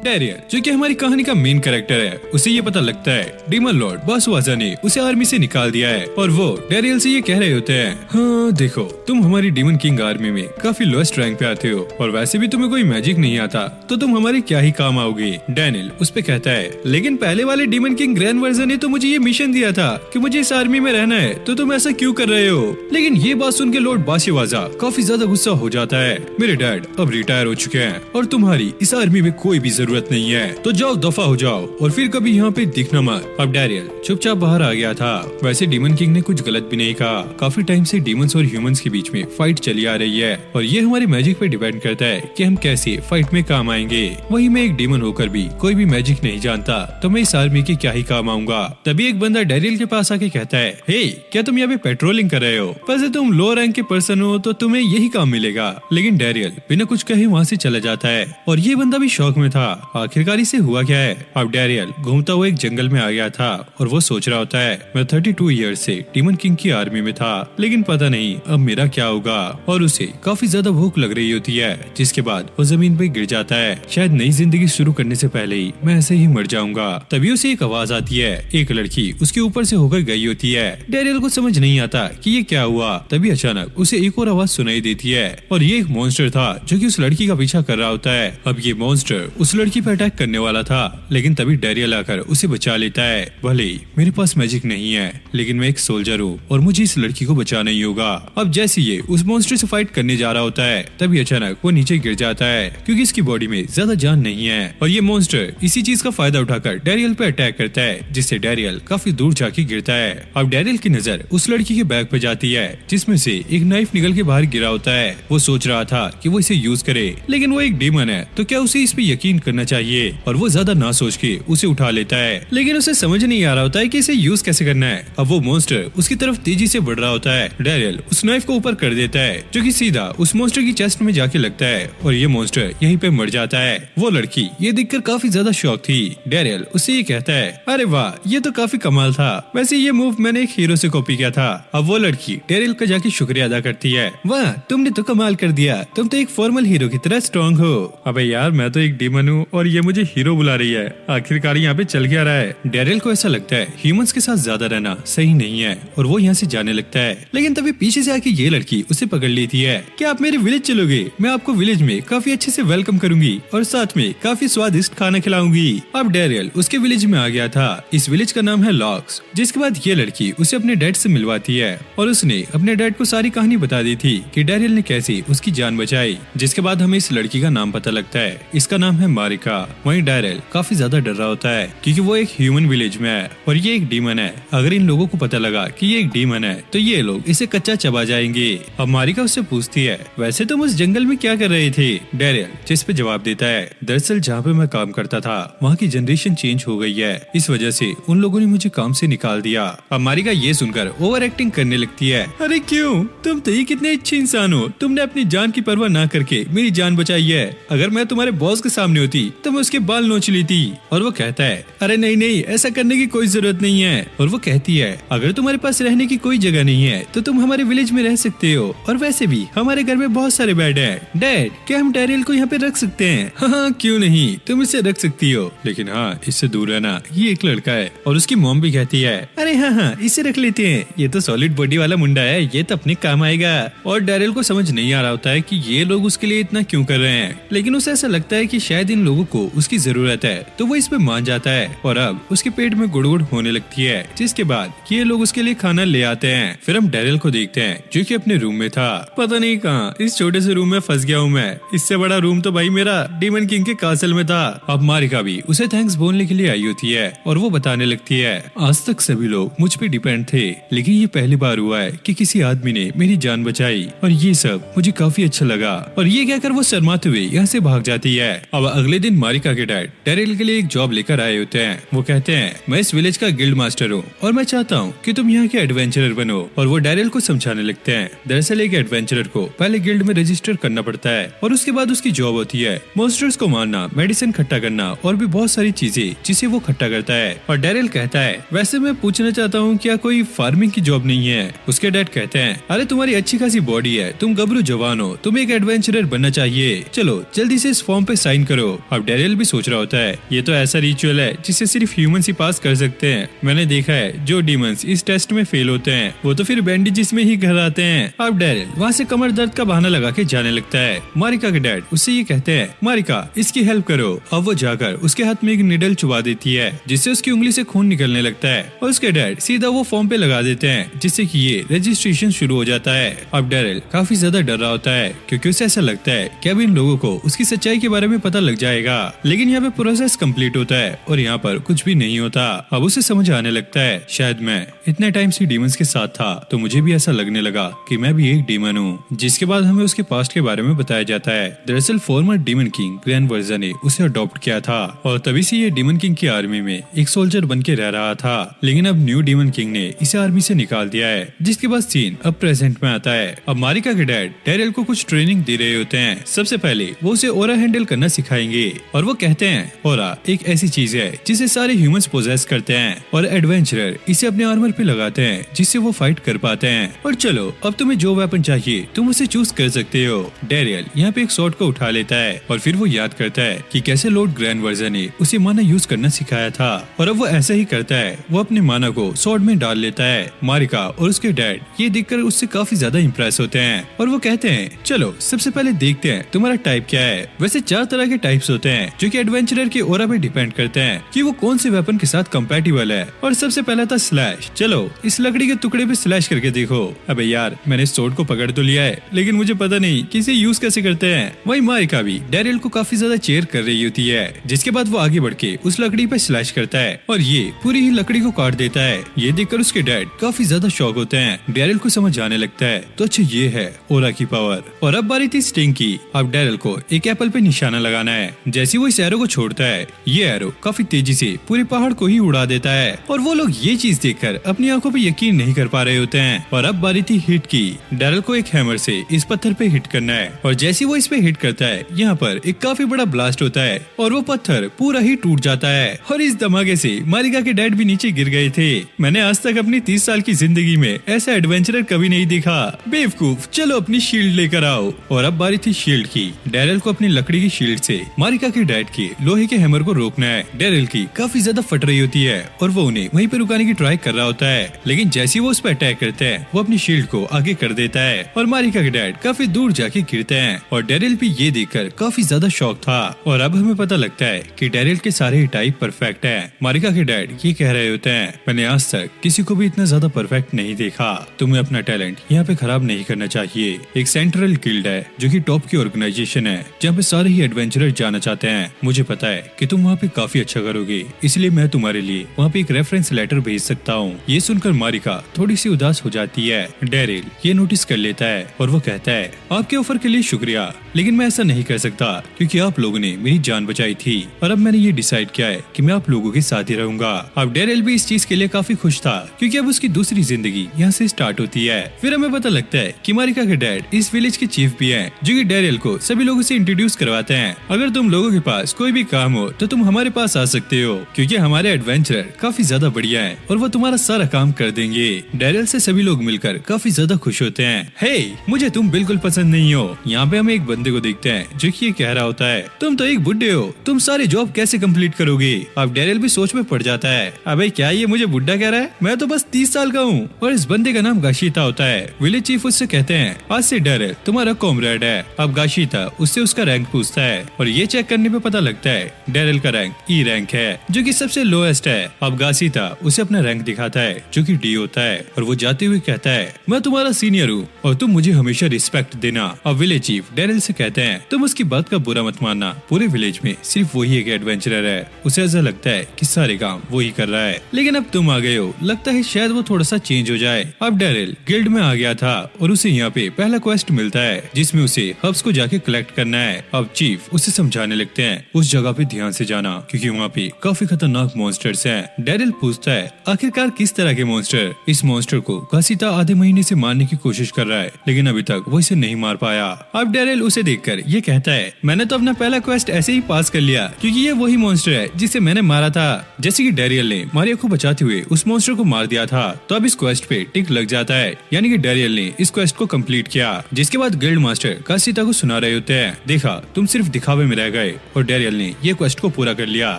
Daryl, जो कि हमारी कहानी का मेन कैरेक्टर है, उसे ये पता लगता है डीमन लॉर्ड बासुआजा ने उसे आर्मी से निकाल दिया है और वो डैरियल से ये कह रहे होते हैं, हाँ देखो, तुम हमारी डीमन किंग आर्मी में काफी लोएस्ट रैंक पे आते हो और वैसे भी तुम्हें कोई मैजिक नहीं आता, तो तुम हमारे क्या ही काम आओगे। डैनियल उस पे कहता है, लेकिन पहले वाले डीमन किंग ग्रैंड वर्जन ने तो मुझे ये मिशन दिया था कि मुझे इस आर्मी में रहना है, तो तुम ऐसा क्यों कर रहे हो। लेकिन ये बात सुन के लॉर्ड बासुआजा काफी ज्यादा गुस्सा हो जाता है, मेरे डैड अब रिटायर हो चुके हैं और तुम्हारी इस आर्मी में कोई भी जरूरत नहीं है, तो जाओ दफा हो जाओ और फिर कभी यहाँ पे दिखना मत। अब डैरियल चुपचाप बाहर आ गया था। वैसे डीमन किंग ने कुछ गलत भी नहीं कहा, काफी टाइम से डीमंस और ह्यूमंस के बीच में फाइट चली आ रही है और ये हमारे मैजिक पे डिपेंड करता है कि हम कैसे फाइट में काम आएंगे। वही मैं एक डीमन होकर भी कोई भी मैजिक नहीं जानता, तो मैं इस आर्मी के क्या ही काम आऊंगा। तभी एक बंदा डैरियल के पास आके कहता है, हे क्या तुम यहाँ पे पेट्रोलिंग कर रहे हो, वैसे तुम लो रैंक के पर्सन हो तो तुम्हें यही काम मिलेगा। लेकिन डैरियल बिना कुछ कहे वहाँ से चला जाता है और ये बंदा भी शौक में था, आखिरकार इसे हुआ क्या है। अब डैरियल घूमता हुआ एक जंगल में आ गया था और वो सोच रहा होता है, मैं 32 ईयर्स से डीमन किंग की आर्मी में था, लेकिन पता नहीं अब मेरा क्या होगा। और उसे काफी ज्यादा भूख लग रही होती है, जिसके बाद वो जमीन पे गिर जाता है, शायद नई जिंदगी शुरू करने से पहले ही मैं ऐसे ही मर जाऊंगा। तभी उसे एक आवाज आती है, एक लड़की उसके ऊपर से होकर गई होती है। डैरियल को समझ नहीं आता कि ये क्या हुआ। तभी अचानक उसे एक और आवाज सुनाई देती है और ये एक मॉन्स्टर था जो कि उस लड़की का पीछा कर रहा होता है। अब ये मॉन्स्टर उस लड़की पर अटैक करने वाला था, लेकिन तभी डैरियल आकर उसे बचा लेता है। भले ही मेरे पास मैजिक नहीं है, लेकिन मैं एक सोल्जर हूँ और मुझे इस लड़की को बचाना ही होगा। अब जैसे ये उस मॉन्स्टर से फाइट करने जा रहा होता है, तभी अचानक वो नीचे गिर जाता है क्योंकि इसकी बॉडी में ज्यादा जान नहीं है और ये मॉन्स्टर इसी चीज का फायदा उठाकर डैरियल पे अटैक करता है, जिससे डैरियल काफी दूर जाके गिरता है। अब डैरियल की नजर उस लड़की के बैग पे जाती है जिसमें से एक नाइफ निकल के बाहर गिरा होता है। वो सोच रहा था कि वो इसे यूज करे, लेकिन वो एक डीमन है तो क्या उसे इस पे यकीन करना चाहिए, और वो ज्यादा ना सोच के उसे उठा लेता है। लेकिन उसे समझ नहीं आ रहा होता है कि इसे यूज कैसे करना है। अब वो मॉन्स्टर उसकी तरफ तेजी से बढ़ रहा होता है। डैरियल उस नाइफ को ऊपर कर देता है जो कि सीधा उस मॉन्स्टर की चेस्ट में जाके लगता है और ये मॉन्स्टर यहीं पे मर जाता है। वो लड़की ये देखकर काफी ज्यादा शॉक थी। डैरियल उससे ये कहता है, अरे वाह ये तो काफी कमाल था, वैसे ये मूव मैंने एक हीरो से कॉपी किया था। अब वो लड़की डैरियल का जाके शुक्रिया अदा करती है, वाह तुमने तो कमाल कर दिया, तुम तो एक फॉर्मल हीरो की तरह स्ट्रॉन्ग हो। अबे यार मैं तो एक डीमन हूँ और ये मुझे हीरो बुला रही है, आखिरकार यहाँ पे चल क्या रहा है। डैरियल को ऐसा लगता है ह्यूमंस के साथ ज्यादा रहना सही नहीं है और वो यहाँ से जाने लगता है। लेकिन तभी पीछे से आके ये लड़की उसे पकड़ लेती है, क्या आप मेरे विलेज चलोगे, मैं आपको विलेज में काफी अच्छे से वेलकम करूंगी और साथ में काफी स्वादिष्ट खाना खिलाऊंगी। अब डैरियल उसके विलेज में आ गया था। इस विलेज का नाम है लॉक्स। जिसके बाद ये लड़की उसे अपने डैड से मिलवाती है और उसने अपने डैड को सारी कहानी बता दी थी कि डैरियल ने कैसे उसकी जान बचाई। जिसके बाद हमें इस लड़की का नाम पता लगता है, इसका नाम है मारिका। वहीं डैरियल काफी ज्यादा डर रहा होता है क्योंकि वो एक ह्यूमन विलेज में है और ये एक डीमन है। अगर इन लोगों को पता लगा कि ये एक डीमन है तो ये लोग इसे कच्चा चबा जाएंगे। अब मारिका उससे पूछती है, वैसे तुम उस जंगल में क्या कर रहे थे। डैरियल जिस पे जवाब देता है, दरअसल जहाँ पे मैं काम करता था वहाँ की जनरेशन चेंज हो गई है, इस वजह से उन लोगों ने मुझे काम से निकाल दिया। अब मारिका ये सुनकर ओवर एक्टिंग करने लगती है, अरे क्यों, तुम तो ये कितने अच्छे इंसान हो, तुमने अपनी जान की परवाह ना करके मेरी जान बचाई है। अगर मैं तुम्हारे बॉस के सामने होती तो मैं उसके बाल नोच लेती। और वो कहता है, अरे नहीं नहीं ऐसा करने की कोई जरूरत नहीं है। और वो कहती है, अगर तुम्हारे पास रहने की कोई जगह नहीं है तो तुम हमारे विलेज में रह सकते हो, और वैसे भी हमारे घर में बहुत सारे बेड है। डैड क्या हम डैरियल को यहाँ पे रख सकते हैं। हाँ क्यों नहीं, तुम इसे रख सकती हो, लेकिन हाँ इससे दूर रहना, ये एक लड़का है। और उसकी मॉम भी कहती है, अरे हाँ इसे रख लेते हैं, ये तो सॉलिड बॉडी वाला मुंडा है, ये तो अपने काम आएगा। और डैरियल को समझ नहीं आ रहा होता है कि ये लोग उसके लिए इतना क्यों कर रहे हैं, लेकिन उसे ऐसा लगता है कि शायद इन लोगों को उसकी जरूरत है, तो वो इस पे मान जाता है। और अब उसके पेट में गुड़गुड़ होने लगती है, जिसके बाद ये लोग उसके लिए खाना ले आते हैं। फिर हम डैरियल को देखते हैं जो कि अपने रूम में था। पता नहीं कहाँ इस छोटे से रूम में फंस गया हूँ मैं, इससे बड़ा रूम तो भाई मेरा डीमन किंग के कासल में था। अब मारिका भी उसे थैंक्स बोलने के लिए आई होती है और वो बताने लगती है, आज तक सभी लोग मुझ पे डिपेंड थे, लेकिन ये पहली बार हुआ है कि किसी आदमी ने मेरी जान बचाई और ये सब मुझे काफी अच्छा लगा। और ये कहकर वो शर्माते हुए यहाँ से भाग जाती है। अब अगले दिन मारिका के डैड डैरियल के लिए एक जॉब लेकर आए होते हैं। वो कहते हैं, मैं इस विलेज का गिल्ड मास्टर हूँ और मैं चाहता हूँ कि तुम यहाँ के एडवेंचरर बनो। और वो डैरियल को समझाने लगते हैं, दरअसल एक एडवेंचरर को पहले गिल्ड में रजिस्टर करना पड़ता है और उसके बाद उसकी जॉब होती है मॉन्स्टर्स को मारना, मेडिसिन इकट्ठा करना और भी बहुत सारी चीजें जिसे वो इकट्ठा करता है। और डैरियल कहता है, वैसे मैं पूछना चाहता हूँ क्या कोई फार्मिंग की जॉब नहीं है। उसके डैड कहते हैं, अरे तुम्हारी अच्छी खासी बॉडी है, तुम गबरू जवान हो, तुम्हें एक एडवेंचरर बनना चाहिए, चलो जल्दी से इस फॉर्म पे साइन करो। अब डेरियल भी सोच रहा होता है ये तो ऐसा रिचुअल है जिसे सिर्फ ह्यूमंस ही पास कर सकते हैं। मैंने देखा है जो डीमंस इस टेस्ट में फेल होते हैं वो तो फिर बैंडेजेस में ही घर आते हैं। अब डेरियल वहाँ से कमर दर्द का बहाना लगा के जाने लगता है। मारिका के डैड उससे ये कहते हैं मारिका इसकी हेल्प करो। अब वो जाकर उसके हाथ में एक निडल चुबा देती है जिससे उसकी उंगली से खून निकलने लगता है और उसके डैड सीधा वो फॉर्म पे लगा देते हैं जिससे कि ये रजिस्ट्रेशन शुरू हो जाता है। अब डेरियल काफी ज्यादा डर रहा होता है क्योंकि उसे ऐसा लगता है कि अब इन लोगों को उसकी सच्चाई के बारे में पता लग जाएगा। लेकिन यहाँ पे प्रोसेस कंप्लीट होता है और यहाँ पर कुछ भी नहीं होता। अब उसे समझ आने लगता है शायद मैं इतने टाइम से डीमंस के साथ था तो मुझे भी ऐसा लगने लगा कि मैं भी एक डीमन हूँ। जिसके बाद हमें उसके पास्ट के बारे में बताया जाता है। दरअसल farmer demon king grand version ने उसे अडॉप्ट किया था और तभी से ये डीमन किंग की आर्मी में एक सोल्जर बन के रह रहा था। लेकिन अब न्यू डीमन किंग ने इसे आर्मी से निकाल दिया है। जिसके बाद सीन अब प्रेजेंट में आता है। अब मारिका के डैड डेरियल को कुछ ट्रेनिंग दे रहे होते हैं। सबसे पहले वो उसे ओरा हैंडल करना सिखाएंगे और वो कहते हैं ओरा एक ऐसी चीज है जिसे सारे ह्यूमंस पोजेस करते हैं और एडवेंचरर इसे अपने आर्मर पे लगाते हैं जिससे वो फाइट कर पाते हैं। और चलो अब तुम्हें जो वेपन चाहिए तुम उसे चूज कर सकते हो। डेरियल यहाँ पे एक स्वॉर्ड को उठा लेता है और फिर वो याद करता है कि कैसे लॉर्ड ग्रैंड वर्जन ने उसे माना यूज करना सिखाया था और अब वो ऐसा ही करता है। वो अपने माना को स्वॉर्ड में डाल लेता है। मारिका और उसके डैड ये देखकर उससे काफी ज्यादा इंप्रेस होते हैं और वो कहते हैं चलो सबसे पहले देखते हैं तुम्हारा टाइप क्या है। वैसे 4 तरह के टाइप्स होते हैं जो कि एडवेंचरर के ओरा पे डिपेंड करते हैं कि वो कौन से वेपन के साथ कंपैटिबल है। और सबसे पहला था स्लैश। चलो इस लकड़ी के टुकड़े पे स्लैश करके देखो। अबे यार मैंने स्वॉर्ड को पकड़ तो लिया है लेकिन मुझे पता नहीं कि इसे यूज कैसे करते हैं। वही मारिका भी डेरियल को काफी ज्यादा चेयर कर रही होती है। जिसके बाद वो आगे बढ़ के उस लकड़ी पे स्लैश करता है और ये पूरी ही लकड़ी को काट देता है। ये देखकर उसके डैड काफी ज्यादा शॉक होते हैं। डेरियल को समझ आने लगता है तो अच्छा ये है ओरा की पावर। और अब बारी थी स्टिंग की। अब डेरियल को एक एप्पल पे निशाना लगाना है। जैसे वो इस एरो को छोड़ता है ये एरो काफी तेजी से पूरे पहाड़ को ही उड़ा देता है और वो लोग ये चीज देखकर अपनी आंखों पे यकीन नहीं कर पा रहे होते हैं। और अब बारी थी हिट की। डेरियल को एक हैमर से इस पत्थर पे हिट करना है और जैसे वो इस पे हिट करता है यहाँ पर एक काफी बड़ा ब्लास्ट होता है और वो पत्थर पूरा ही टूट जाता है। और इस धमाके से मारिका के डैड भी नीचे गिर गए थे। मैंने आज तक अपनी 30 साल की जिंदगी में ऐसा एडवेंचरर कभी नहीं देखा। बेवकूफ चलो अपनी शील्ड लेकर आओ। और अब बारी थी शील्ड की। डेरियल को अपनी लकड़ी की शील्ड से मारिका के डैड के लोहे के हैमर को रोकना है। डेरियल की काफी ज्यादा फट रही होती है और वो उन्हें वहीं पे रुकाने की ट्राई कर रहा होता है। लेकिन जैसे वो उस पर अटैक करते हैं वो अपनी शील्ड को आगे कर देता है और मारिका के डैड काफी दूर जाके गिरते हैं। और डेरियल भी ये देखकर काफी ज्यादा शॉक था। और अब हमें पता लगता है कि डेरियल के सारे टाइप परफेक्ट है। मारिका के डैड ये कह रहे होते हैं मैंने आज तक किसी को भी इतना ज्यादा परफेक्ट नहीं देखा। तुम्हें अपना टैलेंट यहाँ पे खराब नहीं करना चाहिए। एक सेंट्रल गिल्ड है जो कि टॉप की ऑर्गेनाइजेशन है जहाँ पे सारे ही एडवेंचरर जाना चाहते हैं। मुझे पता है कि तुम वहाँ पे काफी अच्छा करोगे इसलिए मैं तुम्हारे लिए वहाँ पे एक रेफरेंस लेटर भेज सकता हूँ। ये सुनकर मारिका थोड़ी सी उदास हो जाती है। डेरियल ये नोटिस कर लेता है और वो कहता है आपके ऑफर के लिए शुक्रिया लेकिन मैं ऐसा नहीं कर सकता क्योंकि आप लोगों ने मेरी जान बचाई थी और अब मैंने ये डिसाइड किया है कि मैं आप लोगों के साथ ही रहूंगा। अब डेरियल भी इस चीज के लिए काफी खुश था क्योंकि अब उसकी दूसरी जिंदगी यहाँ से स्टार्ट होती है। फिर हमें पता लगता है कि मारिका के डैड इस विलेज के चीफ भी हैं जो कि डेरियल को सभी लोगों से इंट्रोड्यूस करवाते हैं। अगर तुम लोगों के पास कोई भी काम हो तो तुम हमारे पास आ सकते हो क्योंकि हमारे एडवेंचरर काफी ज्यादा बढ़िया हैं और वो तुम्हारा सारा काम कर देंगे। डेरियल से सभी लोग मिलकर काफी ज्यादा खुश होते हैं। हे मुझे तुम बिल्कुल पसंद नहीं हो। यहाँ पे हम एक बंदे को देखते हैं जो कि ये कह रहा होता है तुम तो एक बुड्ढे हो, तुम सारे जॉब कैसे कंप्लीट करोगे। अब डेरियल भी सोच में पड़ जाता है अबे क्या ये मुझे बुड्ढा कह रहा है, मैं तो बस 30 साल का हूँ। और इस बंदे का नाम गाशीता होता है। विलेज चीफ उससे कहते हैं आज से डेरियल तुम्हारा कॉमरेड है। अब गाशीता उससे उसका रैंक पूछता है और ये चेक करने पे पता लगता है डेरियल का रैंक ई रैंक है जो कि सबसे लोएस्ट है। अब गाशीता उसे अपना रैंक दिखाता है जो कि डी होता है और वो जाते हुए कहता है मैं तुम्हारा सीनियर हूँ और तुम मुझे हमेशा रिस्पेक्ट देना। अब विलेज चीफ डेरियल से कहते हैं तुम उसकी बात का बुरा मत मानना, पूरे विलेज में सिर्फ वही एक एडवेंचरर है। उसे ऐसा लगता है कि सारे काम वो ही कर रहा है लेकिन अब तुम आ गए हो, लगता है शायद वो थोड़ा सा चेंज हो जाए। अब डेरियल गिल्ड में आ गया था और उसे यहाँ पे पहला क्वेस्ट मिलता है जिसमें उसे हब्स को जाके कलेक्ट करना है। अब चीफ उसे समझाने लगते हैं उस जगह पे ध्यान से जाना क्योंकि वहाँ पे काफी खतरनाक मॉन्स्टर्स हैं। डेरियल पूछता है आखिरकार किस तरह के मॉन्स्टर। इस मॉन्स्टर को गाशीता आधे महीने से मारने की कोशिश कर रहा है लेकिन अभी तक वो इसे नहीं मार पाया। अब डेरियल उसे देखकर ये कहता है मैंने तो अपना पहला क्वेस्ट ऐसे ही पास कर लिया क्योंकि ये वही मॉन्स्टर है जिसे मैंने मारा था। जैसे कि डेरियल ने मारिया को बचाते हुए उस मॉन्स्टर को मार दिया था तो अब इस क्वेस्ट पे टिक लग जाता है, यानी कि डेरियल ने इस क्वेस्ट को कंप्लीट किया। जिसके बाद गिल्ड मास्टर गाशीता को सुना रहे होते हैं देखा तुम सिर्फ दिखावे में रह गए और डेरियल ने ये क्वेस्ट को पूरा कर लिया।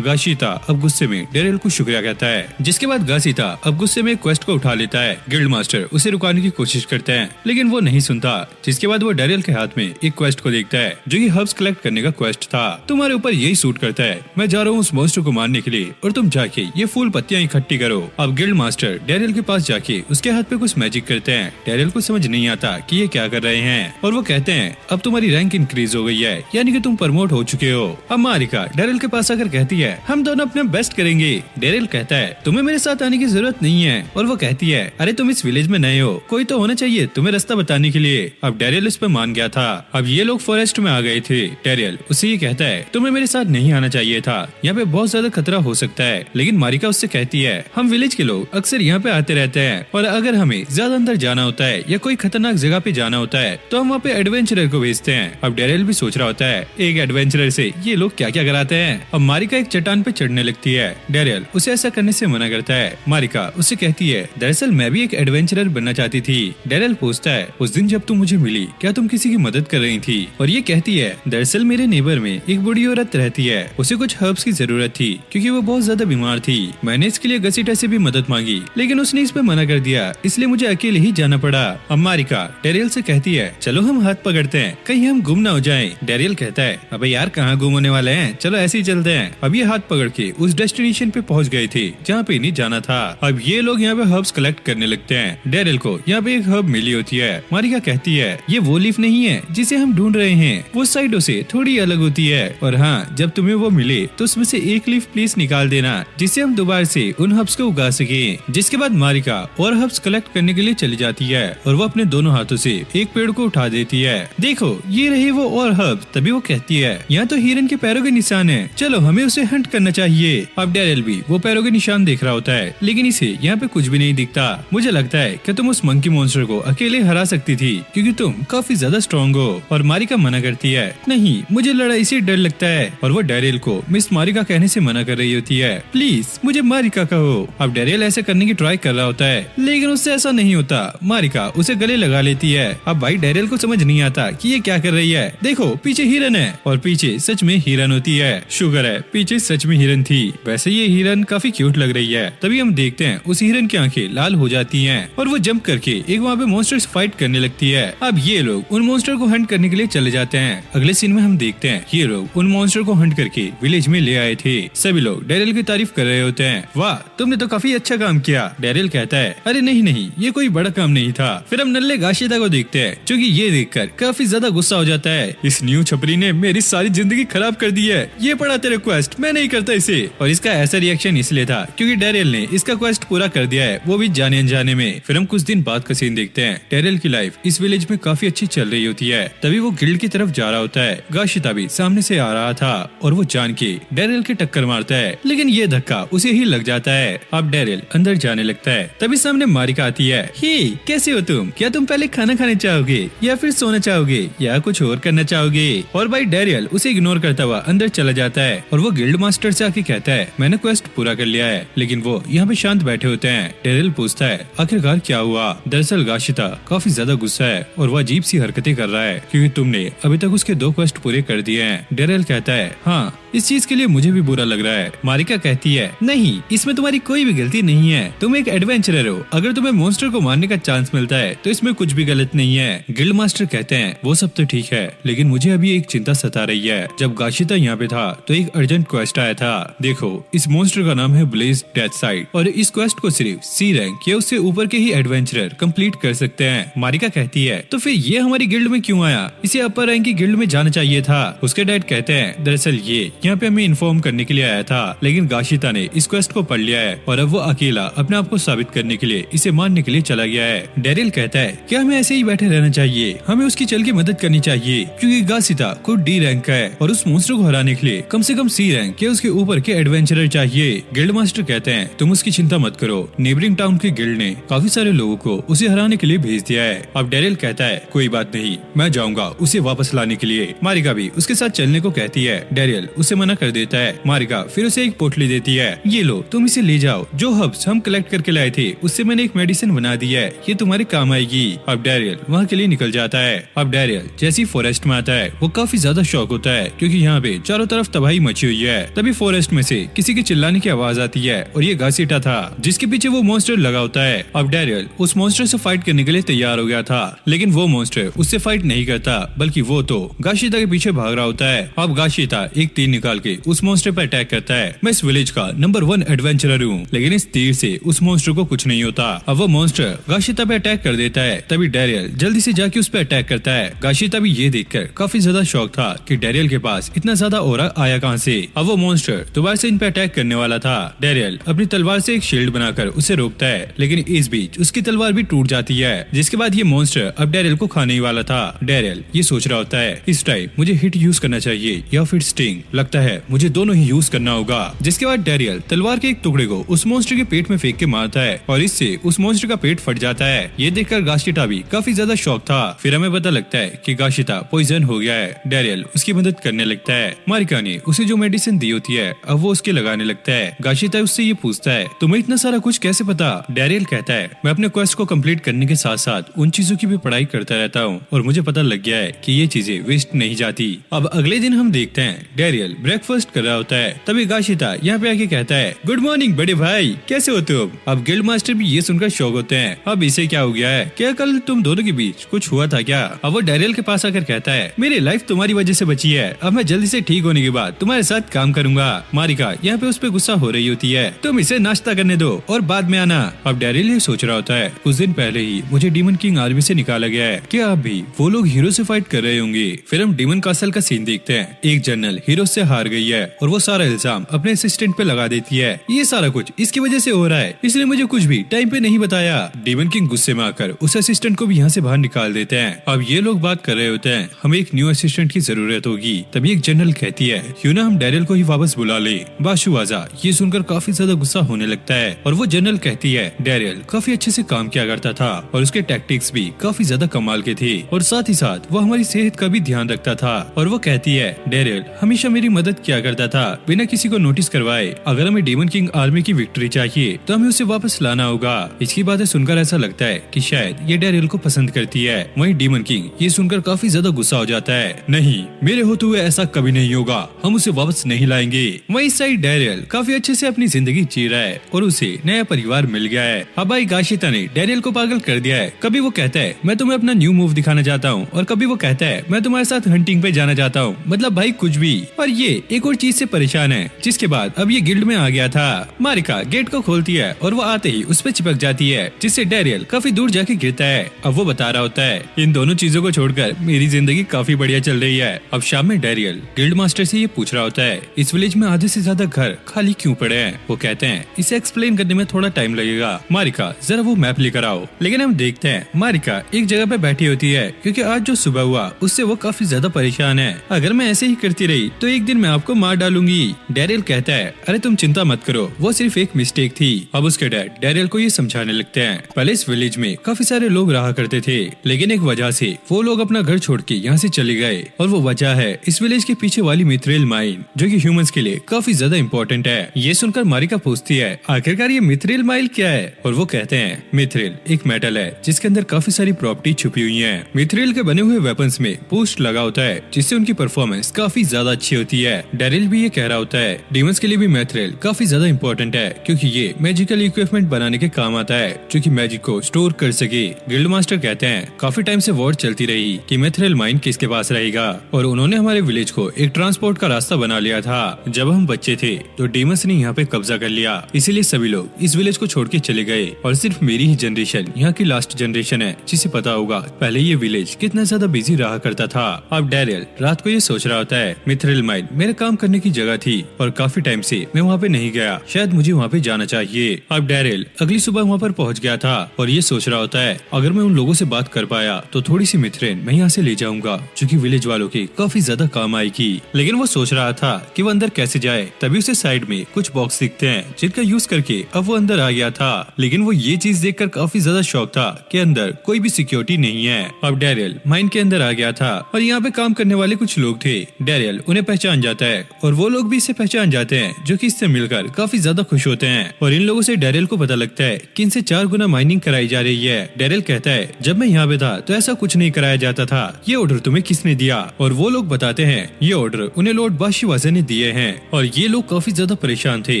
गाशिता अब गुस्से में डेरियल को शुक्रिया कहता है, जिसके बाद गाशिता अब गुस्से में क्वेस्ट को उठा लेता है। गिल्ड मास्टर उसे रुकाने की कोशिश करते हैं लेकिन वो नहीं सुनता, जिसके बाद वो डेरियल के हाथ में एक क्वेस्ट को देखता है जो कि हर्ब्स कलेक्ट करने का क्वेस्ट था। तुम्हारे ऊपर यही सूट करता है, मैं जा रहा हूँ उस मॉन्स्टर को मारने के लिए और तुम जाके ये फूल पत्तियां इकट्ठी करो। अब गिल्ड मास्टर डेरियल के पास जाके उसके हाथ पे कुछ मैजिक करते हैं। डेरियल को समझ नहीं आता कि ये क्या कर रहे हैं और वो कहते हैं अब तुम्हारी रैंक इंक्रीज हो गई है, यानी कि तुम प्रमोट हो चुके हो। अब मारिका डेरियल के पास आकर कहती है हम दोनों अपने बेस्ट करेंगे। डेरियल कहता है तुम्हें मेरे साथ आने की जरूरत नहीं है और वो कहती है अरे तुम इस विलेज में नए हो, कोई तो होना चाहिए तुम्हें रास्ता बताने के लिए। अब डेरियल इस पे मान गया था। अब ये लोग फॉरेस्ट में आ गए थे। डेरियल उसे ये कहता है तुम्हें मेरे साथ नहीं आना चाहिए था, यहाँ पे बहुत ज्यादा खतरा हो सकता है। लेकिन मारिका उससे कहती है हम विलेज के लोग अक्सर यहाँ पे आते रहते हैं और अगर हमें ज्यादा अंदर जाना होता है या कोई खतरनाक जगह पे जाना होता है तो हम वहाँ पे एडवेंचरर को भेजते हैं। अब डेरियल भी सोच रहा होता है एक एडवेंचरर से ये लोग क्या क्या कराते हैं। अब मारिका एक चट्टान पे चढ़ने लगती है। डेरियल उसे ऐसा करने से मना करता है। मारिका उससे कहती है दरअसल मैं भी एक एडवेंचरर बनना चाहती थी। डेरियल पूछता है उस दिन जब तुम मुझे मिली क्या तुम किसी की मदद कर रही थी? और ये कहती है दरअसल मेरे नेबर में एक बूढ़ी औरत रहती है, उसे कुछ हर्ब्स की जरूरत थी क्योंकि वो बहुत ज्यादा बीमार थी। मैंने इसके लिए गसीटा से भी मदद मांगी लेकिन उसने इस पे मना कर दिया, इसलिए मुझे अकेले ही जाना पड़ा। अब मारिका डेरियल से कहती है चलो हम हाथ पकड़ते हैं कहीं हम गुम ना हो जाएं। डेरियल कहता है अबे यार कहाँ गुम होने वाले हैं, चलो ऐसे ही चलते हैं। अब ये हाथ पकड़ के उस डेस्टिनेशन पे पहुंच गए थे जहाँ पे नहीं जाना था। अब ये लोग यहाँ पे हर्ब्स कलेक्ट करने लगते हैं। डेरियल को यहाँ पे एक हर्ब मिली होती है। मारिका कहती है ये वो लीफ नहीं है जिसे हम ढूंढ रहे हैं, वो साइडों से थोड़ी अलग होती है और हाँ जब तुम्हें वो मिले तो उसमें से एक लीफ प्लीज निकाल देना जिससे हम दोबारा से उन हर्ब्स को उगा सके। जिसके बाद मारिका और हर्ब्स कलेक्ट करने के लिए चली जाती है और वो अपने दोनों हाथों से एक पेड़ को उठा देती है। देखो ये रहे वो और हर्ब्स। तभी वो कहती है यहाँ तो हिरन के पैरों के निशान है, चलो हमें उसे हंट करना चाहिए। अब डेरियल भी वो पैरों के निशान देख रहा होता है लेकिन इसे यहाँ पे कुछ भी नहीं दिखता। मुझे लगता है कि तुम उस मंकी मॉन्स्टर को अकेले हरा सकती थी क्योंकि तुम काफी ज्यादा स्ट्रॉन्ग हो। और मारिका मना करती है नहीं मुझे लड़ाई से डर लगता है और वो डेरियल को मिस मारिका कहने से मना कर रही होती है, प्लीज मुझे मारिका कहो। अब डेरियल ऐसे करने की ट्राई कर रहा होता है लेकिन उससे ऐसा नहीं होता। मारिका उसे गले लगा लेती है। अब भाई डेरियल को समझ नहीं आता कि ये क्या कर रही है। देखो पीछे हिरन है और पीछे सच में हिरन होती है। शुगर है पीछे सच में हिरन थी। वैसे ये हिरन काफी क्यूट लग रही है। तभी हम देखते हैं उस हिरन की आंखें लाल हो जाती हैं और वो जंप करके एक वहाँ पे मॉन्स्टर से फाइट करने लगती है। अब ये लोग उन मॉन्स्टर को हंट करने के लिए चले जाते हैं। अगले सीन में हम देखते हैं ये लोग उन मॉन्स्टर को हंट करके विलेज में ले आए थे। सभी लोग डेरियल की तारीफ कर रहे होते हैं, वाह तुमने तो काफी अच्छा काम किया। डेरियल कहता है अरे नहीं नहीं ये कोई बड़ा काम नहीं था। फिर हम नल्ले गाशिता को देखते हैं जो कि ये देखकर काफी ज्यादा गुस्सा हो जाता है, इस न्यू छपरी ने मेरी सारी जिंदगी खराब कर दी है, ये पड़ा तेरा क्वेस्ट मैं नहीं करता इसे। और इसका ऐसा रिएक्शन इसलिए था क्योंकि डेरियल ने इसका क्वेस्ट पूरा कर दिया है, वो भी जाने अनजाने में। फिर हम कुछ दिन बाद का सीन देखते हैं। डेरियल की लाइफ इस विलेज में काफी अच्छी चल रही होती है। तभी वो गिल्ड की तरफ जा रहा होता है। गाशिता भी सामने से आ रहा था और वो जान के डेरियल के टक्कर मारता है लेकिन ये धक्का उसे ही लग जाता है। अब डेरियल अंदर जाने लगता है। तभी सामने मारिका आती है। हे कैसे हो तुम? क्या तुम पहले खाना खाने चाहोगे या फिर सोना चाहोगे या कुछ और करना चाहोगे? और भाई डेरियल उसे इग्नोर करता हुआ अंदर चला जाता है और वो गिल्ड मास्टर से आके कहता है मैंने क्वेस्ट पूरा कर लिया है। लेकिन वो यहाँ पे शांत बैठे होते हैं। डेरियल पूछता है आखिरकार क्या हुआ? दरअसल गाशिता काफी ज्यादा गुस्सा है और वो अजीब सी हरकतें कर रहा है क्योंकि तुमने अभी तक उसके 2 क्वेस्ट पूरे कर दिए हैं। डेरियल कहता है हाँ इस चीज के लिए मुझे भी बुरा लग रहा है। मारिका कहती है नहीं इसमें तुम्हारी कोई भी गलती नहीं है, तुम एक एडवेंचरर हो, अगर तुम्हें मॉन्स्टर को मारने का चांस मिलता है तो इसमें कुछ भी गलत नहीं है। गिल्ड मास्टर कहते हैं वो सब तो ठीक है लेकिन मुझे अभी एक चिंता सता रही है। जब गाशिता यहाँ पे था तो एक अर्जेंट क्वेस्ट आया था। देखो इस मॉन्स्टर का नाम है ब्लेज डेथसाइड और इस क्वेस्ट को सिर्फ सी रैंक या उससे ऊपर के ही एडवेंचरर कंप्लीट कर सकते हैं। मारिका कहती है तो फिर ये हमारी गिल्ड में क्यों आया? इसे अपर रैंक की गिल्ड में जाना चाहिए था। उसके डैड कहते हैं दरअसल ये यहाँ पे हमें इन्फॉर्म करने के लिए आया था लेकिन गाशिता ने इस क्वेस्ट को पढ़ लिया है और अब वो अकेला अपने आप को साबित करने के लिए इसे मारने के लिए चला गया है। डेरियल कहता है क्या हमें ऐसे ही बैठे रहना चाहिए? हमें उसकी चल की मदद करनी चाहिए क्योंकि गाशिता खुद डी रैंक का है और उस मॉन्स्टर को हराने के लिए कम से कम सी रैंक या उसके ऊपर के एडवेंचरर चाहिए। गिल्ड मास्टर कहते हैं तुम उसकी चिंता मत करो, नेबरिंग टाउन की गिल्ड ने काफी सारे लोगों को उसे हराने के लिए भेज दिया है। अब डेरियल कहता है कोई बात नहीं मैं जाऊंगा उसे वापस लाने के लिए। मारिका भी उसके साथ चलने को कहती है। डेरियल उसे मना कर देता है। मारिका फिर उसे एक पोटली देती है, ये लो तुम इसे ले जाओ, जो हर्ब्स हम कलेक्ट करके लाए थे उससे मैंने एक मेडिसिन बना दी है, ये तुम्हारे काम आएगी। अब डेरियल वहाँ के लिए निकल जाता है। अब डेरियल जैसी फॉरेस्ट में आता है वो काफी ज्यादा शॉक होता है क्योंकि यहाँ पे चारों तरफ तबाही मची हुई है। तभी फॉरेस्ट में से किसी के चिल्लाने की आवाज आती है और ये घासीटा था जिसके पीछे वो मॉन्स्टर लगा होता है। अब डैरियल उस मॉन्स्टर से फाइट करने के लिए तैयार हो गया था, लेकिन वो मॉन्स्टर उससे फाइट नहीं करता, बल्कि वो तो गाशिता के पीछे भाग रहा होता है। अब गाशिता एक तीर निकाल के उस मॉन्स्टर पर अटैक करता है। मैं इस विलेज का नंबर 1 एडवेंचरर हूँ, लेकिन इस तीर से उस मॉन्स्टर को कुछ नहीं होता। अब वो मॉन्स्टर गाशिता पे अटैक कर देता है। तभी डैरियल जल्दी से जाके उस पर अटैक करता है। गाशिता भी ये देखकर काफी ज्यादा शौक था कि डैरियल के पास इतना ज्यादा ऑरा आया कहाँ से। अब वो मॉन्स्टर दोबारा से इन पे अटैक करने वाला था। डैरियल अपनी तलवार से एक शील्ड बनाकर उसे रोकता है, लेकिन इस बीच उसकी तलवार भी टूट जाती है, जिसके बाद ये मॉन्स्टर अब डैरियल को खाने ही वाला था। डैरियल ये सोच रहा होता है इस टाइम मुझे हिट यूज करना चाहिए या फिर स्टिंग, लगता है मुझे दोनों ही यूज करना होगा। जिसके बाद डैरियल तलवार के एक टुकड़े को उस मॉन्स्टर के पेट में फेंक के मारता है और इससे उस मॉन्स्टर का पेट फट जाता है। ये देखकर गाशिता भी काफी ज्यादा शॉक था। फिर हमें पता लगता है कि गाशिता पॉइजन हो गया है। डैरियल उसकी मदद करने लगता है। मारिका ने उसे जो मेडिसिन दी होती है अब वो उसके लगाने लगता है। गाशिता उससे ये पूछता है तुम्हें इतना सारा कुछ कैसे पता? डैरियल कहता है मैं अपने क्वेस्ट को कंप्लीट करने के साथ साथ उन चीजों की भी पढ़ाई करता रहता हूँ और मुझे पता लग गया है कि ये चीजें वेस्ट नहीं जाती। अब अगले दिन हम देखते हैं डैरियल ब्रेकफास्ट कर रहा होता है। तभी गाशिता यहाँ पे आके कहता है गुड मॉर्निंग बड़े भाई, कैसे होते हो? अब गिल्ड मास्टर भी ये सुनकर शौक होते हैं। अब इसे क्या हो गया है? क्या कल तुम दोनों के बीच कुछ हुआ था क्या? अब वो डैरियल के पास आकर कहता है मेरी लाइफ तुम्हारी वजह से बची है, अब मैं जल्दी से ठीक होने के बाद तुम्हारे साथ काम करूंगा। मारिका यहाँ पे उस पे गुस्सा हो रही होती है, तुम इसे नाश्ता करने दो और बाद में आना। अब डैरियल ये सोच रहा होता है कुछ दिन पहले ही मुझे डीमन किंग आर्मी से निकाला गया है, क्या अब भी वो लोग हीरो से फाइट कर रहे होंगे? फिर हम डीमन कासल का सीन देखते हैं। एक जनरल हीरो से हार गई है और वो सारा इल्जाम अपने असिस्टेंट पे लगा देती है। ये सारा कुछ इसकी वजह से हो रहा है, इसलिए मुझे कुछ भी टाइम पे नहीं बताया। डीमन किंग गुस्से में आकर उस असिस्टेंट को भी यहाँ से बाहर निकाल देते हैं। अब ये लोग बात कर रहे होते हैं हमें एक न्यू असिस्टेंट की जरूरत होगी। तभी एक जनरल कहती है क्यों ना हम डैरियल को ही वापस बुला ले। बाशुआजा ये सुनकर काफी ज्यादा गुस्सा होने लगता है और वो जनरल कहती है डैरियल काफी अच्छे से काम किया करता था और उसके टैक्टिक्स भी काफी ज्यादा कमाल के थे और साथ ही साथ वो हमारी सेहत का भी ध्यान रखता था। और वो कहती है डैरियल हमेशा मेरी मदद किया करता था बिना किसी को नोटिस करवाए। अगर हमें डीमन किंग आर्मी की विक्ट्री चाहिए तो हमें उसे वापस लाना होगा। इसकी बातें सुनकर ऐसा लगता है कि शायद ये डैरियल को पसंद करती है। वहीं डीमन किंग ये सुनकर काफी ज्यादा गुस्सा हो जाता है, नहीं मेरे होते हुए ऐसा कभी नहीं होगा, हम उसे वापस नहीं लाएंगे। वहीं साइड डैरियल काफी अच्छे से अपनी जिंदगी जी रहा है और उसे नया परिवार मिल गया है। अब भाई गाशिता ने डैरियल को पागल कर दिया है। कभी वो कहता है मैं तुम्हें अपना न्यू मूव दिखाना चाहता हूँ और कभी वो कहता है मैं तुम्हारे साथ हंटिंग पे जाना चाहता हूँ, मतलब भाई कुछ भी। और ये एक और चीज से परेशान है, जिसके बाद अब ये गिल्ड में आ गया था। मारिका गेट को खोलती है और वो आते ही उस पर चिपक जाती है, जिससे डैरियल काफी दूर जाके गिरता है। अब वो बता रहा होता है इन दोनों चीजों को छोड़कर मेरी जिंदगी काफी बढ़िया चल रही है। अब शाम में डैरियल गिल्ड मास्टर से ये पूछ रहा होता है इस विलेज में आधे से ज्यादा घर खाली क्यों पड़े हैं? वो कहते हैं इसे एक्सप्लेन करने में थोड़ा टाइम लगेगा, मारिका जरा वो मैप लेकर आओ। लेकिन हम देखते हैं मारिका एक जगह पे बैठी होती है क्योंकि आज जो सुबह हुआ उससे वो काफी ज्यादा परेशान है। अगर मैं ऐसे ही करती रही तो एक दिन मैं आपको मार डालूंगी। डैरियल कहता है अरे तुम चिंता मत करो, वो सिर्फ एक मिस्टेक थी। अब उसके डैड डैरियल को ये समझाने लगते हैं पहले इस विलेज में काफी सारे लोग रहा करते थे, लेकिन एक वजह से वो लोग अपना घर छोड़ के यहाँ से चले गए और वो वजह है इस विलेज के पीछे वाली मिथ्रेल माइन, जो कि ह्यूमंस के लिए काफी ज्यादा इम्पोर्टेंट है। ये सुनकर मारिका पूछती है आखिरकार ये मिथ्रेल माइल क्या है? और वो कहते हैं मिथ्रेल एक मेटल है जिसके अंदर काफी सारी प्रॉपर्टी छुपी हुई है। मिथ्रेल के बने हुए वेपन्स में बूस्ट लगा होता है जिससे उनकी परफॉर्मेंस काफी ज्यादा अच्छी होती है। डैरियल भी ये कह रहा होता है डीमंस के लिए भी मिथ्रेल काफी ज्यादा इम्पोर्टेंट है क्योंकि ये मैजिकल इक्विपमेंट बनाने के काम आता है जो कि मैजिक को स्टोर कर सके। गिल्ड मास्टर कहते हैं काफी टाइम से वॉर चलती रही कि मिथ्रेल माइन किसके पास रहेगा और उन्होंने हमारे विलेज को एक ट्रांसपोर्ट का रास्ता बना लिया था। जब हम बच्चे थे तो डीमंस ने यहाँ पे कब्जा कर लिया, इसीलिए सभी लोग इस विलेज को छोड़ के चले गए और सिर्फ मेरी ही जनरेशन यहाँ की लास्ट जनरेशन है जिसे पता होगा पहले ये विलेज कितना ज्यादा बिजी रहा करता था। अब डैरियल रात को ये सोच रहा होता है मिथ्रेल माइन मेरे काम करने की जगह थी और काफी टाइम से मैं वहाँ पे नहीं गया, शायद मुझे वहाँ पे जाना चाहिए। अब डैरियल अगली सुबह वहाँ पर पहुँच गया था और ये सोच रहा होता है अगर मैं उन लोगों से बात कर पाया तो थोड़ी सी मिथ्रेल मैं यहाँ से ले जाऊंगा जो कि विलेज वालों के काफी ज्यादा काम आएगी। लेकिन वो सोच रहा था कि वो अंदर कैसे जाए, तभी उसे साइड में कुछ बॉक्स दिखते हैं जिनका यूज करके अब वो अंदर आ गया था। लेकिन वो ये चीज देखकर काफी ज्यादा शॉक था कि अंदर कोई भी सिक्योरिटी नहीं है। अब डैरियल माइन के अंदर आ गया था और यहाँ पे काम करने वाले कुछ लोग थे। डैरियल उन्हें पहचान जाता है और वो लोग भी इसे पहचान जाते हैं जो कि इससे मिलकर काफी ज्यादा खुश होते हैं। और इन लोगों से डैरियल को पता लगता है कि इनसे 4 गुना माइनिंग कराई जा रही है। डैरियल कहता है जब मैं यहाँ पे था तो ऐसा कुछ नहीं कराया जाता था, ये ऑर्डर तुम्हें किसने दिया? और वो लोग बता बताते हैं ये ऑर्डर उन्हें लॉर्ड बाशीवाजा ने दिए हैं और ये लोग काफी ज्यादा परेशान थे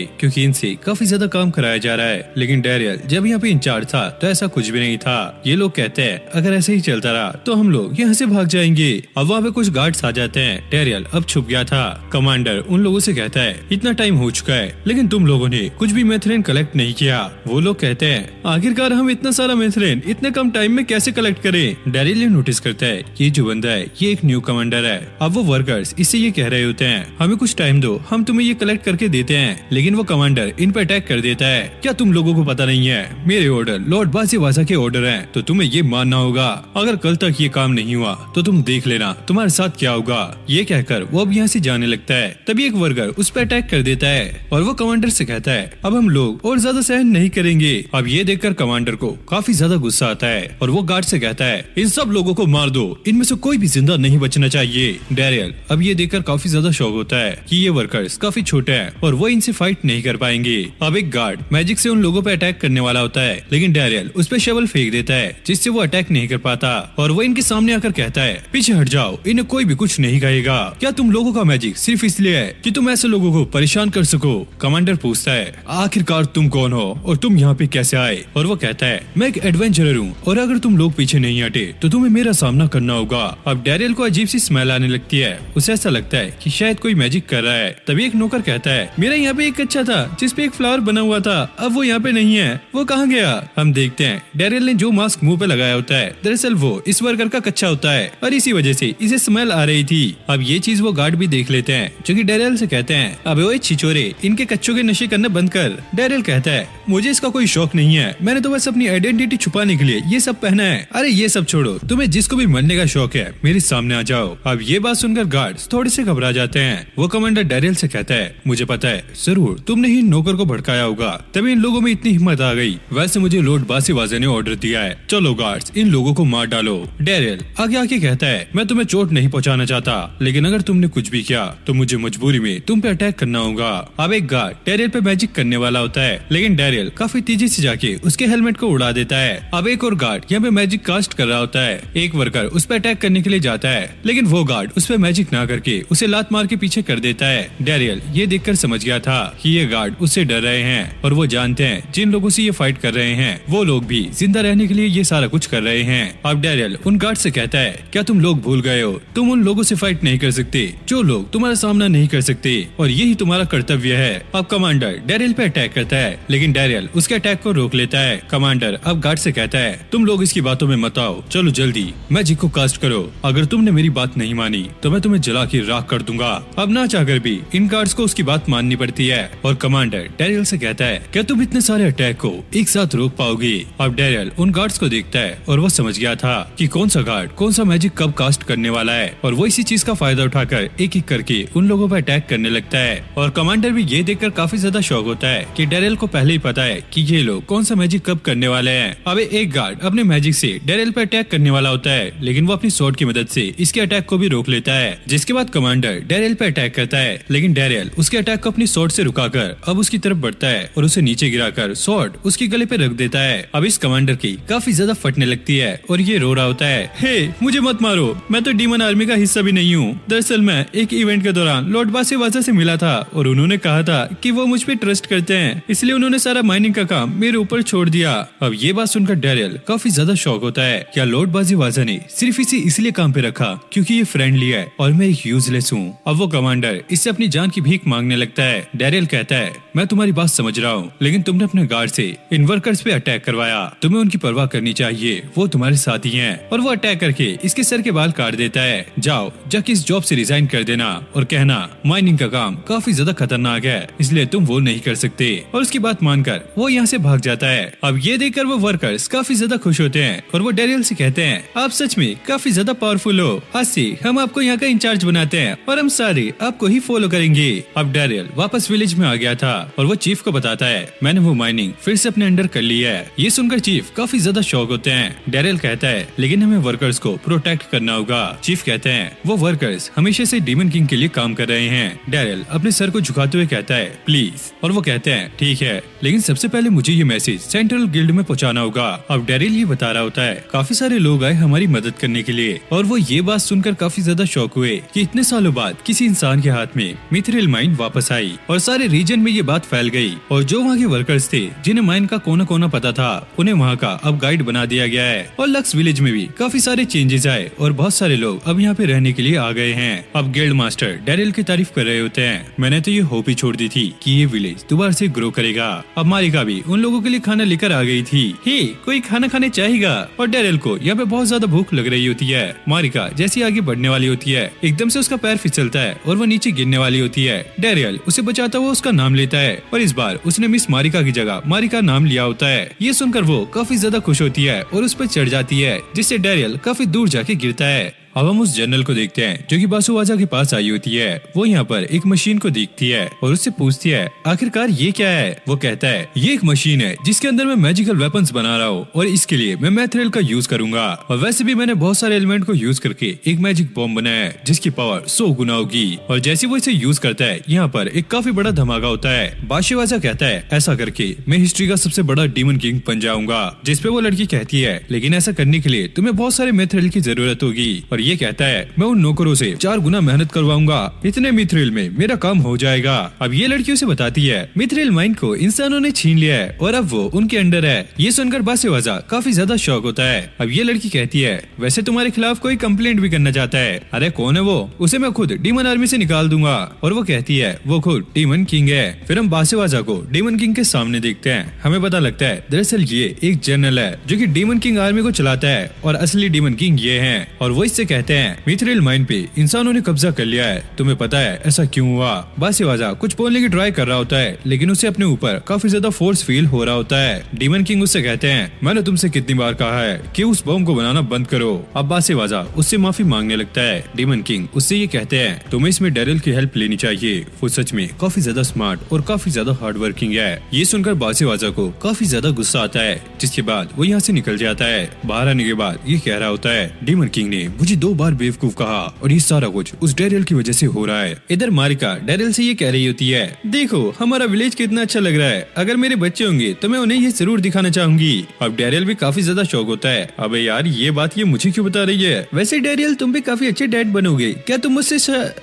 क्योंकि इनसे काफी ज्यादा काम कराया जा रहा है। लेकिन डेरियल जब यहाँ पे इंचार्ज था तो ऐसा कुछ भी नहीं था। ये लोग कहते हैं अगर ऐसे ही चलता रहा तो हम लोग यहाँ से भाग जाएंगे। अब वहाँ पे कुछ गार्ड्स आ जाते हैं। डेरियल अब छुप गया था। कमांडर उन लोगों से कहता है इतना टाइम हो चुका है लेकिन तुम लोगों ने कुछ भी मेथरेन कलेक्ट नहीं किया। वो लोग कहते हैं आखिरकार हम इतना सारा मेथरेन इतने कम टाइम में कैसे कलेक्ट करें। डेरियल नोटिस करता है ये जो बंदा है ये एक न्यू कमांडर है। अब वो वर्कर्स इससे ये कह रहे होते हैं हमें कुछ टाइम दो, हम तुम्हें ये कलेक्ट करके देते हैं। लेकिन वो कमांडर इन पर अटैक कर देता है। क्या तुम लोगों को पता नहीं है मेरे ऑर्डर लॉर्ड बाशीवाजा के ऑर्डर हैं, तो तुम्हें ये मानना होगा। अगर कल तक ये काम नहीं हुआ तो तुम देख लेना तुम्हारे साथ क्या होगा। ये कहकर वो अब यहाँ से जाने लगता है। तभी एक वर्कर उस पर अटैक कर देता है और वो कमांडर से कहता है अब हम लोग और ज्यादा सहन नहीं करेंगे। अब ये देखकर कमांडर को काफी ज्यादा गुस्सा आता है और वो गार्ड से कहता है इन सब लोगों को मार दो, इनमें से कोई भी जिंदा नहीं बचना चाहिए। डेरियल अब ये देखकर काफी ज्यादा शॉक होता है कि ये वर्कर्स काफी छोटे हैं और वो इनसे फाइट नहीं कर पाएंगे। अब एक गार्ड मैजिक से उन लोगों पे अटैक करने वाला होता है लेकिन डेरियल उस पे शवल फेंक देता है जिससे वो अटैक नहीं कर पाता और वो इनके सामने आकर कहता है पीछे हट जाओ, इन्हें कोई भी कुछ नहीं कहेगा। क्या तुम लोगों का मैजिक सिर्फ इसलिए है कि तुम ऐसे लोगों को परेशान कर सको? कमांडर पूछता है आखिरकार तुम कौन हो और तुम यहाँ पे कैसे आए? और वो कहता है मैं एक एडवेंचरर हूँ और अगर तुम लोग पीछे नहीं हटे तो तुम्हें मेरा सामना करना होगा। अब डेरियल को अजीब सी स्मेल आने लगती है। उसे ऐसा लगता है कि शायद कोई मैजिक कर रहा है। तभी एक नौकर कहता है मेरा यहाँ पे एक कच्चा था जिसपे एक फ्लावर बना हुआ था, अब वो यहाँ पे नहीं है, वो कहाँ गया? हम देखते हैं डेरियल ने जो मास्क मुंह पे लगाया होता है दरअसल वो इस वर्कर का कच्चा होता है और इसी वजह से इसे स्मेल आ रही थी। अब ये चीज वो गार्ड भी देख लेते हैं जो कि डेरियल से कहते हैं अबे ओए छिछोरे, इनके कच्चों के नशे करना बंद कर। डेरियल कहता है मुझे इसका कोई शौक नहीं है, मैंने तो बस अपनी आइडेंटिटी छुपाने के लिए ये सब पहना है। अरे ये सब छोड़ो, तुम्हें जिसको भी मरने का शौक है मेरे सामने आ जाओ। अब ये बात सुनकर गार्ड्स थोड़े से घबरा जाते हैं। वो कमांडर डेरियल से कहता है मुझे पता है जरूर तुमने ही नौकर को भड़काया होगा, तभी इन लोगों में इतनी हिम्मत आ गई। वैसे मुझे लॉर्ड बाशीवाजा ने ऑर्डर दिया है, चलो गार्ड्स इन लोगों को मार डालो। डेरियल आगे आके कहता है मैं तुम्हें चोट नहीं पहुंचाना चाहता लेकिन अगर तुमने कुछ भी किया तो मुझे मजबूरी में तुम पे अटैक करना होगा। अब एक गार्ड डेरियल पे मैजिक करने वाला होता है लेकिन डेरियल काफी तेजी से जाके उसके हेलमेट को उड़ा देता है। अब एक और गार्ड यहाँ पे मैजिक कास्ट कर रहा होता है। एक वर्कर उस पर अटैक करने के लिए जाता है लेकिन वो गार्ड उस पर मैजिक ना करके उसे लात मार के पीछे कर देता है। डेरियल ये देखकर समझ गया था कि ये गार्ड उससे डर रहे हैं और वो जानते हैं जिन लोगों से ये फाइट कर रहे हैं वो लोग भी जिंदा रहने के लिए ये सारा कुछ कर रहे हैं। अब डेरियल उन गार्ड से कहता है क्या तुम लोग भूल गए हो, तुम उन लोगों से फाइट नहीं कर सकते जो लोग तुम्हारा सामना नहीं कर सकते और यही तुम्हारा कर्तव्य है। अब कमांडर डेरियल पे अटैक करता है लेकिन डेरियल उसके अटैक को रोक लेता है। कमांडर अब गार्ड से कहता है तुम लोग इसकी बातों में मत आओ, चलो जल्दी मैजिक को कास्ट करो, अगर तुमने मेरी बात नहीं मानी तो मैं तुम्हें जला के राख कर दूंगा। अब ना चाहकर भी इन गार्ड्स को उसकी बात माननी पड़ती है और कमांडर डेरियल से कहता है क्या तुम इतने सारे अटैक को एक साथ रोक पाओगे? अब डेरियल उन गार्ड्स को देखता है और वो समझ गया था कि कौन सा गार्ड कौन सा मैजिक कब कास्ट करने वाला है और वो इसी चीज का फायदा उठाकर एक एक करके उन लोगों पर अटैक करने लगता है। और कमांडर भी ये देखकर काफी ज्यादा शौक होता है कि डेरियल को पहले ही पता है कि ये लोग कौन सा मैजिक कब करने वाले हैं। अब एक गार्ड अपने मैजिक से डेरियल पर अटैक करने वाला होता है लेकिन वो अपनी स्वॉर्ड की मदद से इसके अटैक को भी रोक लेता है। जिसके बाद कमांडर डेरियल पर अटैक करता है लेकिन डेरियल उसके अटैक को अपनी स्वॉर्ड से रुकाकर अब उसकी तरफ बढ़ता है और उसे नीचे गिराकर स्वॉर्ड उसके गले पे रख देता है। अब इस कमांडर की काफी ज्यादा फटने लगती है और ये रो रहा होता है हे मुझे मत मारो, मैं तो डीमन आर्मी का हिस्सा भी नहीं हूँ। दरअसल मैं एक इवेंट के दौरान लॉर्ड बाशीवाजा से मिला था और उन्होंने कहा था कि वो मुझ पे ट्रस्ट करते हैं, इसलिए उन्होंने सारा माइनिंग का काम मेरे ऊपर छोड़ दिया। अब ये बात सुनकर डेरियल काफी ज्यादा शॉक होता है। क्या लॉर्ड बाशीवाजा ने सिर्फ इसे इसलिए काम पे रखा क्योंकि ये फ्रेंडली है और मैं एक यूजलेस हूँ? अब वो कमांडर इससे अपनी जान की भीख मांगने लगता है। डेरियल कहता है मैं तुम्हारी बात समझ रहा हूँ लेकिन तुमने अपने गार्ड से इन वर्कर्स पे अटैक करवाया, तुम्हें उनकी परवाह करनी चाहिए, वो तुम्हारे साथ ही हैं। और वो अटैक करके इसके सर के बाल काट देता है। जाओ जाके इस जॉब से रिजाइन कर देना और कहना माइनिंग का काम काफी ज्यादा खतरनाक है इसलिए तुम वो नहीं कर सकते। और उसकी बात मानकर वो यहाँ से भाग जाता है। अब ये देखकर वो वर्कर्स काफी ज्यादा खुश होते हैं और वो डेरियल से कहते हैं आप सच में काफी ज्यादा पावरफुल हो, आज से हम आपको यहाँ का इंचार्ज बनाते हैं और हम सारे आपको ही फॉलो करेंगे। अब डेरियल वापस विलेज में आ गया था और वो चीफ को बताता है मैंने वो माइनिंग फिर से अपने अंडर कर ली है। ये सुनकर चीफ काफी ज्यादा शॉक होते हैं। डैरियल कहता है लेकिन हमें वर्कर्स को प्रोटेक्ट करना होगा। चीफ कहते हैं वो वर्कर्स हमेशा से डीमन किंग के लिए काम कर रहे हैं। डैरियल अपने सर को झुकाते हुए कहता है प्लीज, और वो कहते हैं ठीक है, लेकिन सबसे पहले मुझे ये मैसेज सेंट्रल गिल्ड में पहुंचाना होगा। अब डैरियल ये बता रहा होता है काफी सारे लोग आए हमारी मदद करने के लिए, और वो ये बात सुनकर काफी ज्यादा शॉक हुए कि इतने सालों बाद किसी इंसान के हाथ में मिथरिल माइन वापस आई और सारे रीजन में ये बात फैल गई। और जो वहाँ के वर्कर्स थे जिन्हें माइन का कोना कोना पता था उन्हें वहाँ का अब गाइड बना दिया गया है। और लक्स विलेज में भी काफी सारे चेंजेस आए और बहुत सारे लोग अब यहाँ पे रहने के लिए आ गए हैं। अब गिल्ड मास्टर डैरियल की तारीफ कर रहे होते हैं। मैंने तो ये होप ही छोड़ दी थी कि ये विलेज दोबारा से ग्रो करेगा। अब मारिका भी उन लोगों के लिए खाना लेकर आ गई थी। हे, कोई खाना खाने चाहेगा? और डैरियल को यहाँ पे बहुत ज्यादा भूख लग रही होती है। मारिका जैसी आगे बढ़ने वाली होती है एकदम से उसका पैर फिसलता है और वो नीचे गिरने वाली होती है। डैरियल उसे बचाता हुआ उसका नाम लेता है और इस बार उसने मिस मारिका की जगह मारिका नाम लिया होता है। ये सुनकर वो काफी ज्यादा खुश होती है और उस पर चढ़ जाती है जिससे डैरियल काफी दूर जाके गिरता है। अब हम उस जनरल को देखते हैं जो कि बासुवाजा के पास आई होती है। वो यहाँ पर एक मशीन को देखती है और उससे पूछती है आखिरकार ये क्या है। वो कहता है ये एक मशीन है जिसके अंदर मैं मैजिकल वेपन्स बना रहा हूँ और इसके लिए मैं मैथ्रेल का यूज करूंगा। और वैसे भी मैंने बहुत सारे एलिमेंट को यूज करके एक मैजिक बॉम्ब बनाया है जिसकी पावर 100 गुना होगी। और जैसे वो इसे यूज करता है यहाँ पर एक काफी बड़ा धमाका होता है। बासुवाजा कहता है ऐसा करके मैं हिस्ट्री का सबसे बड़ा डीमन किंग बन जाऊंगा। जिसपे वो लड़की कहती है लेकिन ऐसा करने के लिए तुम्हें बहुत सारे मैथ्रेल की जरूरत होगी। और ये कहता है मैं उन नौकरों से 4 गुना मेहनत करवाऊंगा, इतने मिथ्रिल में मेरा काम हो जाएगा। अब ये लड़की उसे बताती है मिथ्रिल माइन को इंसानों ने छीन लिया है और अब वो उनके अंडर है। ये सुनकर बासुवाजा काफी ज्यादा शौक होता है। अब ये लड़की कहती है वैसे तुम्हारे खिलाफ कोई कंप्लेंट भी करना चाहता है। अरे कौन है वो? उसे मैं खुद डीमन आर्मी से निकाल दूंगा। और वो कहती है वो खुद डीमन किंग है। फिर हम बासुवाजा को डीमन किंग के सामने देखते हैं। हमें पता लगता है दरअसल ये एक जनरल है जो कि डीमन किंग आर्मी को चलाता है और असली डीमन किंग ये है। और वो इससे कहते हैं मिथ्रिल माइन पे इंसानों ने कब्जा कर लिया है, तुम्हें पता है ऐसा क्यों हुआ? बासुवाजा कुछ बोलने की ट्राई कर रहा होता है लेकिन उसे अपने ऊपर काफी ज्यादा फोर्स फील हो रहा होता है। डीमन किंग उससे कहते हैं मैंने तुमसे कितनी बार कहा है कि उस बम को बनाना बंद करो। अब बासुवाजा उससे माफी मांगने लगता है। डीमन किंग उससे ये कहते हैं तुम्हें इसमें डैरियल की हेल्प लेनी चाहिए, वो सच में काफी ज्यादा स्मार्ट और काफी ज्यादा हार्ड वर्किंग है। ये सुनकर बासुवाजा को काफी ज्यादा गुस्सा आता है जिसके बाद वो यहाँ से निकल जाता है। बाहर आने के बाद ये कह रहा होता है डीमन किंग ने मुझे 2 बार बेवकूफ कहा और ये सारा कुछ उस डैरियल की वजह से हो रहा है। इधर मारिका डैरियल से ये कह रही होती है देखो हमारा विलेज कितना अच्छा लग रहा है, अगर मेरे बच्चे होंगे तो मैं उन्हें ये जरूर दिखाना चाहूंगी। अब डैरियल भी काफी ज्यादा शौक होता है। अबे यार ये बात ये मुझे क्यों बता रही है? वैसे डैरियल तुम भी काफी अच्छे डैड बनोगे, क्या तुम मुझसे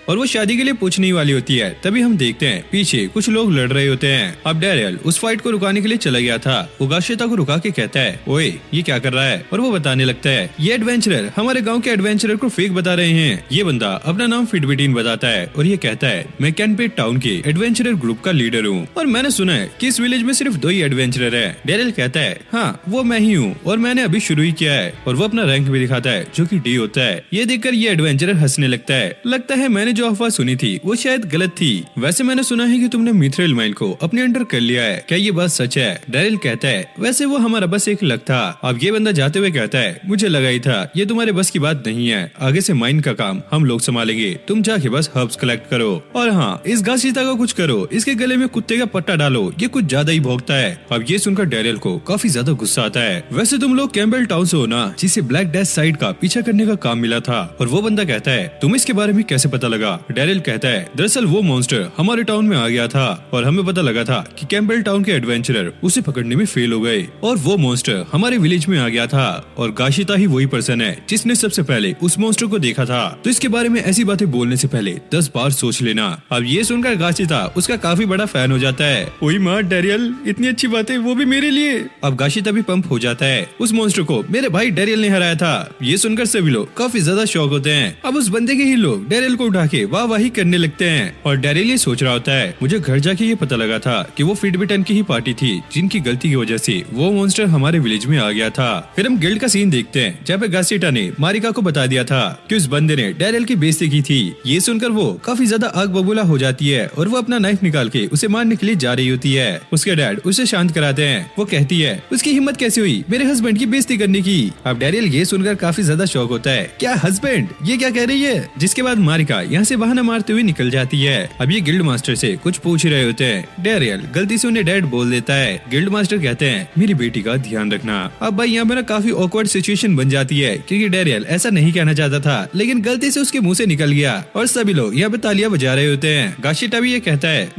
और वो शादी के लिए पूछने वाली होती है। तभी हम देखते हैं पीछे कुछ लोग लड़ रहे होते हैं। अब डैरियल उस फाइट को रुकाने के लिए चला गया था। वो गाशिता को रुका के कहता है ओए ये क्या कर रहा है? और वो बताने लगता है ये एडवेंचरर हमारे गाँव के एडवेंचरर को फेक बता रहे हैं। ये बंदा अपना नाम फिटबिटीन बताता है और ये कहता है मैं कैनपेट टाउन के एडवेंचरर ग्रुप का लीडर हूँ और मैंने सुना है कि इस विलेज में सिर्फ 2 ही एडवेंचरर है। डैरियल कहता है हाँ वो मैं ही हूँ और मैंने अभी शुरू ही किया है। और वो अपना रैंक भी दिखाता है जो कि डी होता है। ये देखकर ये एडवेंचरर हंसने लगता है मैंने जो अफवाह सुनी थी वो शायद गलत थी। वैसे मैंने सुना है कि तुमने मिथ्रिल माइन को अपने अंडर कर लिया है, क्या ये बात सच है? डैरियल कहता है वैसे वो हमारा बस एक लक था। अब ये बंदा जाते हुए कहता है मुझे लगा ही था ये तुम्हारे बस की बात नहीं है, आगे से माइन का काम हम लोग संभालेंगे, तुम जाके बस हर्ब्स कलेक्ट करो। और हाँ इस घासीता का कुछ करो, इसके गले में कुत्ते का पट्टा डालो, ये कुछ ज्यादा ही भौंकता है। अब ये सुनकर डैरियल को काफी ज्यादा गुस्सा आता है। वैसे तुम लोग कैम्बेल टाउन से हो ना जिसे ब्लैक डेथ साइड का पीछा करने का काम मिला था। और वो बंदा कहता है तुम्हें इसके बारे में कैसे पता लगा? डैरियल कहता है दरअसल वो मॉन्स्टर हमारे टाउन में आ गया था और हमें पता लगा था कि कैम्बेल टाउन के एडवेंचरर उसे पकड़ने में फेल हो गए और वो मॉन्स्टर हमारे विलेज में आ गया था और गाशिता ही वही पर्सन है जिसने सबसे पहले उस मॉन्स्टर को देखा था। तो इसके बारे में ऐसी बातें बोलने से पहले 10 बार सोच लेना। अब ये सुनकर गाशिता उसका काफी बड़ा फैन हो जाता है। ओए माँ डैरियल इतनी अच्छी बातें वो भी मेरे लिए। अब गाशिता भी पंप हो जाता है। उस मॉन्स्टर को मेरे भाई डैरियल ने हराया था। ये सुनकर सभी लोग काफी ज्यादा शौक होते हैं। अब उस बंदे के ही लोग डैरियल को उठा के वाह करने लगते हैं और डैरियल ये सोच रहा होता है मुझे घर जाके ये पता लगा था कि वो फिटबिटन की ही पार्टी थी जिनकी गलती की वजह से वो मॉन्स्टर हमारे विलेज में आ गया था। फिर हम गिल्ड का सीन देखते हैं जहाँ पे गाशिता ने मारिका को बता दिया था कि उस बंदे ने डैरियल की बेइज्जती की थी। ये सुनकर वो काफी ज्यादा आग बबूला हो जाती है और वो अपना नाइफ निकाल के उसे मारने के लिए जा रही होती है। उसके डैड उसे शांत कराते हैं। वो कहती है उसकी हिम्मत कैसे हुई मेरे हस्बैंड की बेइज्जती करने की। अब डैरियल ये सुनकर काफी ज्यादा शौक होता है। क्या हस्बैंड, ये क्या कह रही है? जिसके बाद मारिका यहाँ से बहाना मारते हुए निकल जाती है। अब ये गिल्ड मास्टर से कुछ पूछ रहे होते हैं। डैरियल गलती से उन्हें डैड बोल देता है। गिल्ड मास्टर कहते हैं मेरी बेटी का ध्यान रखना। अब भाई यहाँ पे ना काफी ऑकवर्ड सिचुएशन बन जाती है क्योंकि डैरियल ऐसा नहीं कहना चाहता था लेकिन गलती से उसके मुंह से निकल गया और सभी लोग यहाँ पे तालियां बजा रहे होते हैं। गाशिटा भी ये कहता है